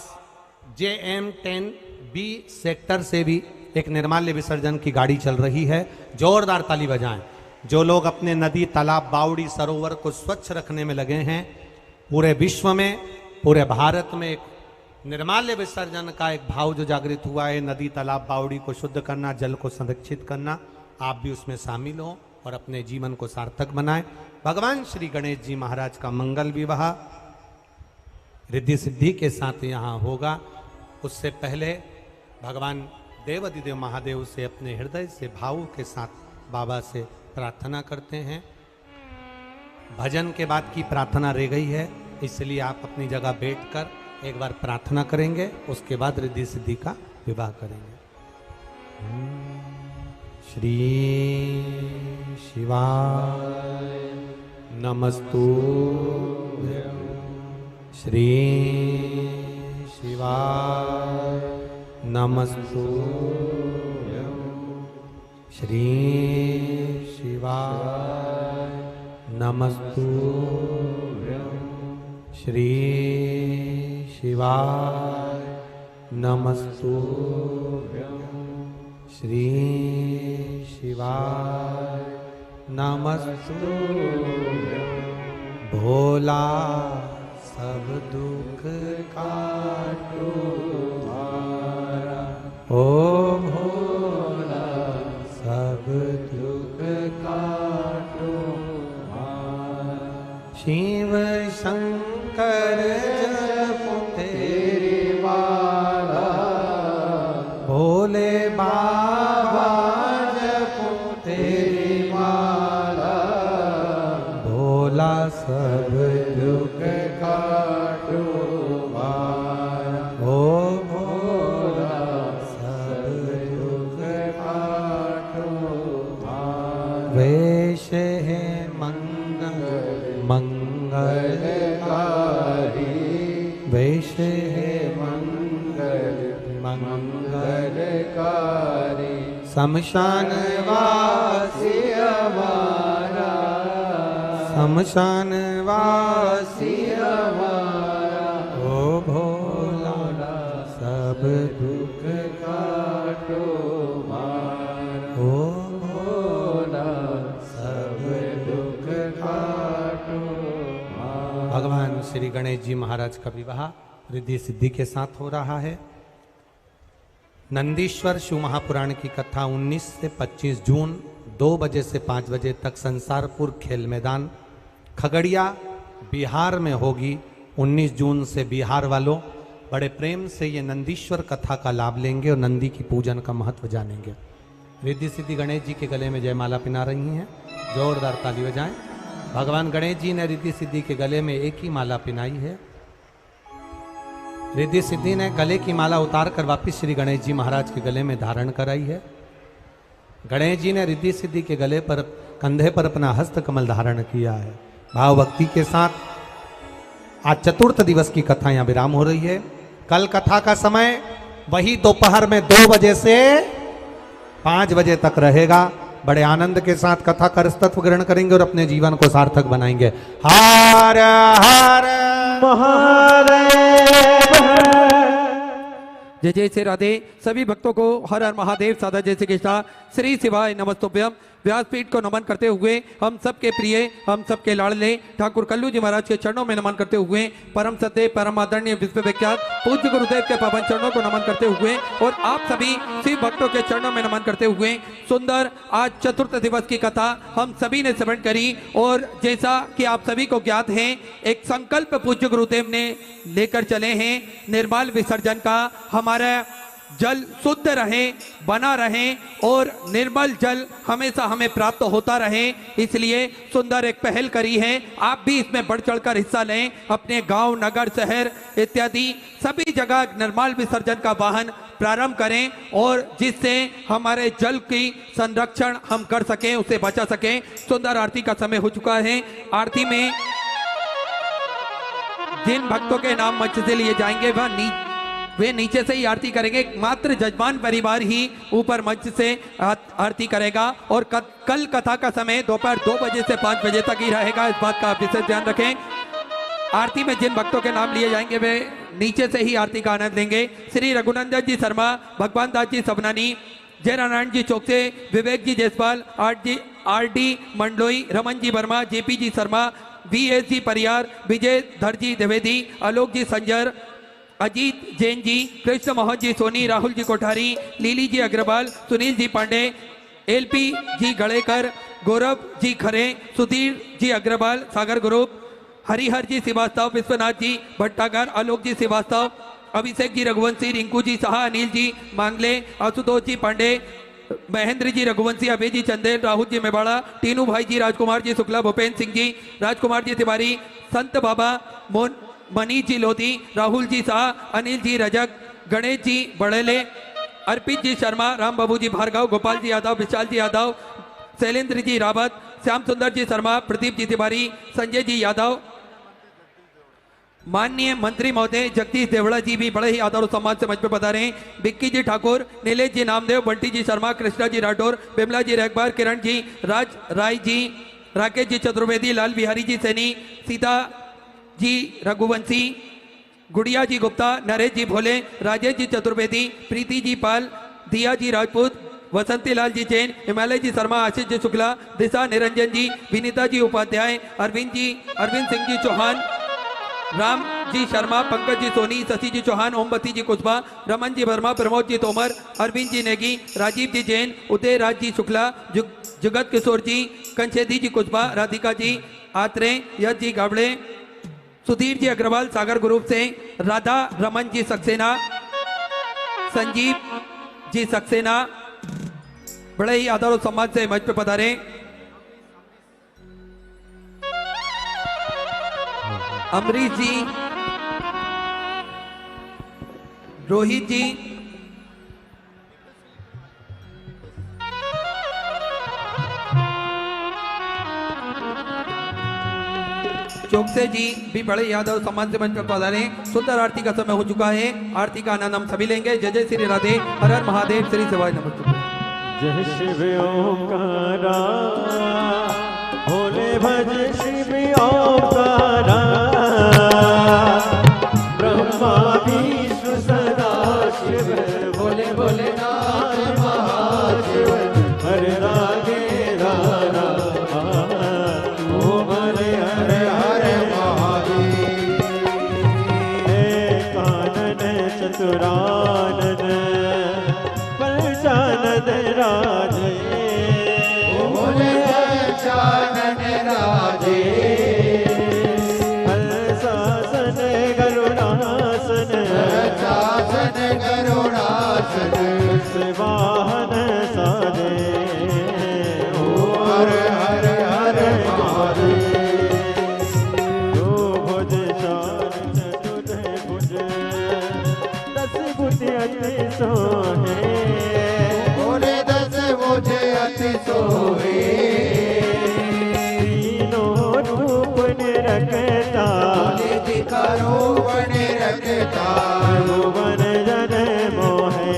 JM10B sector से भी एक निर्माल्य विसर्जन की गाड़ी चल रही है, जोरदार ताली बजाएं। जो लोग अपने नदी, तालाब, बावड़ी, सरोवर को स्वच्छ रखने में लगे हैं, पूरे विश्व में, पूरे भारत में एक निर्माल्य विसर्जन का एक भाव जो जागृत हुआ है, नदी, तालाब, बावड़ी को शुद्ध करना, जल को संरक्षित करना, आप भी उसमें शामिल हो और अपने जीवन को सार्थक बनाएं। भगवान श्री गणेश जी महाराज का मंगल विवाह रिद्धि सिद्धि के साथ यहाँ होगा। उससे पहले भगवान देवाधिदेव महादेव से अपने हृदय से भाव के साथ बाबा से प्रार्थना करते हैं। भजन के बाद की प्रार्थना रह गई है, इसलिए आप अपनी जगह बैठकर एक बार प्रार्थना करेंगे, उसके बाद रिद्धि सिद्धि का विवाह करेंगे। श्री शिवाय नमस्तुभ्यं, श्री शिवाय नमस्तुभ्यं, श्री शिवाय नमस्तुभ्यं श्री शिवाय नमस्तुभ्यं श्री शिवाय नमस्तुभ्यं भोला सब दुख काटो हमारा ओ भोला सब दुख काटो हमारा शिव शंकर जपो तेरी माला भोले बाबा जपो तेरी माला भोला सब दुख काटो हमारा ओ भोला सब दुख काटो हमारा वेश है मंगलकारी वेश है मंगलकारी शमशान वासी हमारा शमशान वासी हमारा ओ भोला सब दुख काटो हमारा ओ भोला सब दुख काटो हमारा। भगवान श्री गणेश जी महाराज का विवाह रिद्धि सिद्धि के साथ हो रहा है। नंदीश्वर शिव महापुराण की कथा 19 से 25 जून 2 बजे से 5 बजे तक संसारपुर खेल मैदान खगड़िया बिहार में होगी। 19 जून से बिहार वालों बड़े प्रेम से ये नंदीश्वर कथा का लाभ लेंगे और नंदी की पूजन का महत्व जानेंगे। रिद्धि सिद्धि गणेश जी के गले में जयमाला पिना रही हैं, जोरदार ताली बजाएं। भगवान गणेश जी ने रिद्धि सिद्धि के गले में एक ही माला पिनाई है। रिद्धि सिद्धि ने गले की माला उतार कर वापिस श्री गणेश जी महाराज के गले में धारण कराई है। गणेश जी ने रिद्धि सिद्धि के गले पर कंधे पर अपना हस्त कमल धारण किया है। भाव भक्ति के साथ आज चतुर्थ दिवस की कथा यहाँ विराम हो रही है। कल कथा का समय वही दोपहर में 2 बजे से 5 बजे तक रहेगा। बड़े आनंद के साथ कथा का रसतत्व ग्रहण करेंगे और अपने जीवन को सार्थक बनाएंगे। हर हर महादेव।
जय जय श्री राधे। सभी भक्तों को हर हर महादेव सादा जय श्री कृष्णा श्री शिवाय नमस्तुभ्यम। व्यासपीठ को नमन करते हुए हम सबके प्रिय हम सबके लाडले ठाकुर कल्लू जी महाराज के चरणों में नमन करते हुए परम सत्य परम आदरणीय विश्व विख्यात पूज्य गुरुदेव के पावन चरणों को नमन करते हुए और आप सभी शिव भक्तों के चरणों में नमन करते हुए सुंदर आज चतुर्थ दिवस की कथा हम सभी ने श्रवण करी। और जैसा कि आप सभी को ज्ञात है, एक संकल्प पूज्य गुरुदेव ने लेकर चले हैं निर्माल विसर्जन का। हमारा जल शुद्ध रहे, बना रहे और निर्मल जल हमेशा हमें प्राप्त होता रहे, इसलिए सुंदर एक पहल करी है। आप भी इसमें बढ़ चढ़कर हिस्सा लें। अपने गांव, नगर, शहर इत्यादि सभी जगह निर्मल विसर्जन का वाहन प्रारंभ करें और जिससे हमारे जल की संरक्षण हम कर सकें, उसे बचा सकें। सुंदर आरती का समय हो चुका है। आरती में जिन भक्तों के नाम मंच से लिए जाएंगे वे नीचे से ही आरती करेंगे। मात्र जजमान परिवार ही ऊपर मंच से आरती करेगा। और कल कथा का समय दोपहर 2 बजे से 5 बजे तक ही रहेगा, इस बात का विशेष ध्यान रखें। आरती में जिन भक्तों के नाम लिए जाएंगे वे नीचे से ही आरती का आनंद लेंगे। श्री रघुनंदन जी शर्मा, भगवान दास जी सबनानी, जय नारायण जी चौकसे, विवेक जी जयसवाल, आर.डी. मंडलोई, रमन जी वर्मा, जेपी जी शर्मा, VS जी परियार, विजय धर जी द्विवेदी, आलोक जी संजर, अजीत जैन जी, कृष्ण मोहन जी सोनी, राहुल जी कोठारी, लीली जी अग्रवाल, सुनील जी पांडे, LP जी गड़ेकर, गौरव जी खरे, सुधीर जी अग्रवाल, सागर ग्रुप, हरिहर जी श्रीवास्तव, विश्वनाथ जी भट्टागर, आलोक जी श्रीवास्तव, अभिषेक जी रघुवंशी, रिंकू जी शाह, अनिल जी मांगले, आशुतोष जी पांडे, महेंद्र जी रघुवंशी, अभय जी चंदेल, राहुल जी मेवाड़ा, टीनू भाई जी, राजकुमार जी शुक्ला, भूपेन्द्र सिंह जी, राजकुमार जी तिवारी, संत बाबा मनीष जी लोधी, राहुल जी शाह, अनिल जी रजक, गणेश जी बड़ेले, अर्पित जी शर्मा, राम बाबू जी भार्गव, गोपाल जी यादव, विशाल जी यादव, शैलेंद्र जी रावत, श्याम सुंदर जी शर्मा, प्रदीप जी तिवारी, संजय जी यादव, माननीय मंत्री महोदय जगदीश देवड़ा जी भी बड़े ही आदर और सम्मान से मंच पे पधारे हैं। बिक्की जी ठाकुर, नीलेश जी नामदेव, बंटी जी शर्मा, कृष्णा जी राठौर, बिमला जी रेखबार, किरण जी, राज राय जी, राकेश जी चतुर्वेदी, लाल बिहारी जी सैनी, सीता जी रघुवंशी, गुड़िया जी गुप्ता, नरेश जी भोले, राजेश जी चतुर्वेदी, प्रीति जी पाल, दिया जी राजपूत, वसंती लाल जी जैन, हिमालय जी शर्मा, आशीष जी शुक्ला, दिशा निरंजन जी, विनीता जी उपाध्याय, अरविंद सिंह जी चौहान, राम जी शर्मा, पंकज जी सोनी, शशि जी चौहान, ओमवती जी कुशवाहा, रमन जी वर्मा, प्रमोद जी तोमर, अरविंद जी नेगी, राजीव जी जैन, उदय राज जी शुक्ला, जुगत किशोर जी, कंचेदी जी कुशवाहा, राधिका जी आत्रे, यश जी गावड़े, सुधीर जी अग्रवाल सागर ग्रुप से, राधा रमन जी सक्सेना, संजीव जी सक्सेना बड़े ही आदर और सम्मान से मंच पे पधारे। अमरीश जी, रोहित जी, चौकसे जी भी बड़े याद और सम्मान से मंच पर पधारे। सुंदर आरती का समय हो चुका है। आरती का आनंद हम सभी लेंगे। जय जय श्री राधे, हर हर महादेव, श्री शिवाय नमस्ते।
जय शिव ओंकारा, भोले भज शिव ओंकारा, ब्रह्मा विष्णु सदा शिव, भोले भोले नाथ महाशिव, हरे राधे राधा, ओम हरे हरे हरे महादेव। कानन चतुरानन पंचानन राजे, भोले पंचानन राजे, हर्षासन गरुड़ासन, हर्षासन गरुड़ासन, वाहन साजे, हर हर हर महादेव। जो भुज चार चतुर्भुज, दस भुज अति सोहे, भोले दस भुज अति सोहे, तीनों रूप निरखता, निधि का रूप निरखता, भुवन जन मोहे,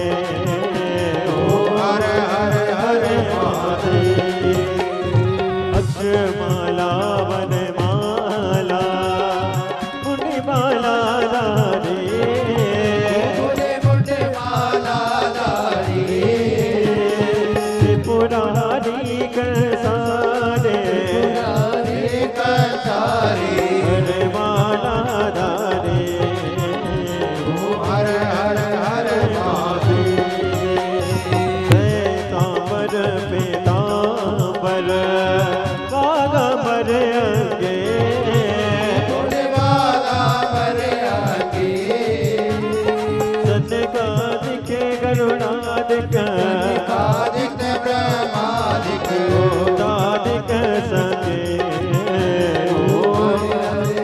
हर हर हर महादेव। अक्षमाला वन माला, मुनि माला धारी, मुनि मुनि माला धारी, त्रिपुरारी कसारे, त्रिपुरारी कसारे, हर माला धारी, हर हर हर महादेव। तांबर पीतांबर, बागांबर अंगे, बागांबर अंगे, सनकादिक गरुड़ादिक, सनकादिक ब्रह्मादिक, भूतादिक संगे,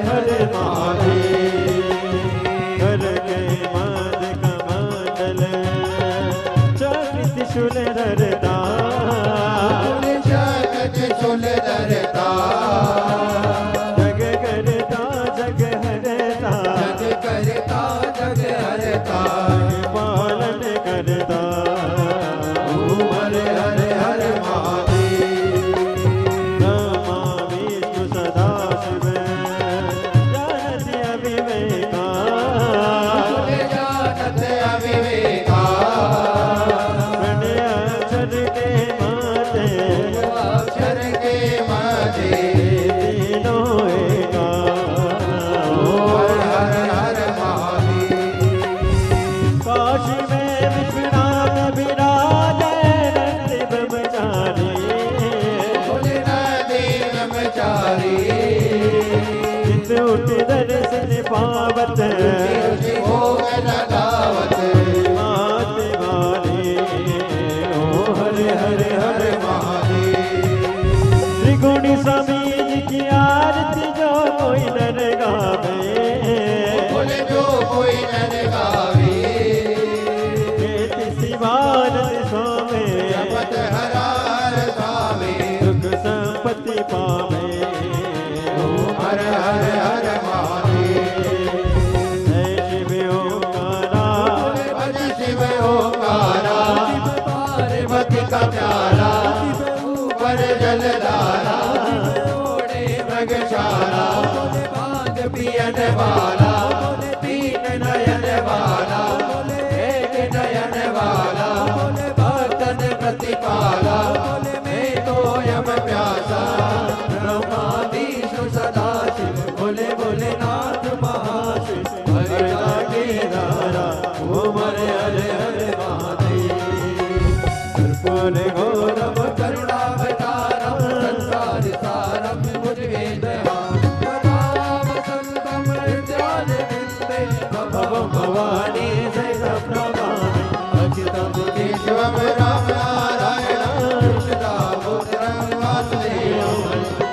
हरे महादेव। हर के मद कमंडल, चक्र त्रिशूल धरता, चक्र त्रिशूल धरता, जग करता जग हरता, जग करता जग हरता, पालन करता, हरे हरे हरे महादेव। ब्रह्मा विष्णु सदा शिव, जानत अविवेका, जानत अविवेका, प्रणय अक्षर के माते, अक्षर के माते, तीनों एका, हर हर हर महादेव। काशी में विश्वनाथ विराजे, नंदी ब्रह्मचारी, भोले नंदी ब्रह्मचारी, चित उठ दर्शन पावत, भोग लगावत, मात वाली, ओ हरे हरे हरे महादेव। त्रिगुणी स्वामी जी की आरती जो कोई नर गावे, बोले जो कोई नर गावे, शिवानंद स्वामी, जपत हरार स्वामी, सुख संपत्ति पावे, हर हर हर महादेव। संगशाला
बोले भांग पियन वाला, बोले तीन नयन वाला, बोले एक नयन वाला, बोले भक्तन प्रतिपाला, बोले मैं तो यम प्यासा ब्रह्माधीश सदाशिव, बोले बोले नाथ महाशिव, हरिदा केदारा ओम हरे हरे हरे महादेव।
कर्पूर गौरव
करुणावतारम संसार सारम भुजगेन्द्रहारं सदाम संतं हृदयारविन्दे भवं भवानी सहितं अच्युतं
केशवं राम नारायणं
कृष्णदामोदरं वासुदेवं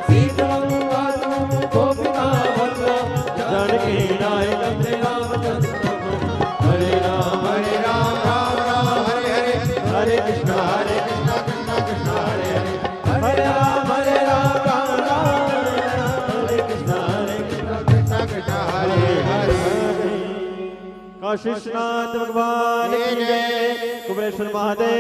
सीतं वासवं गोपिकावल्लभं जानकी नायकं श्रीरामचन्द्रं।
हरे राम राम राम हरे हरे हरे कृष्ण कृष्ण कृष्ण हरे हरे
हरे राम राम राम
हरे कृष्ण कृष्ण कृष्ण हरे हरे।
काशीनाथ भगवान की जय। कुबेरेश्वर महादेव।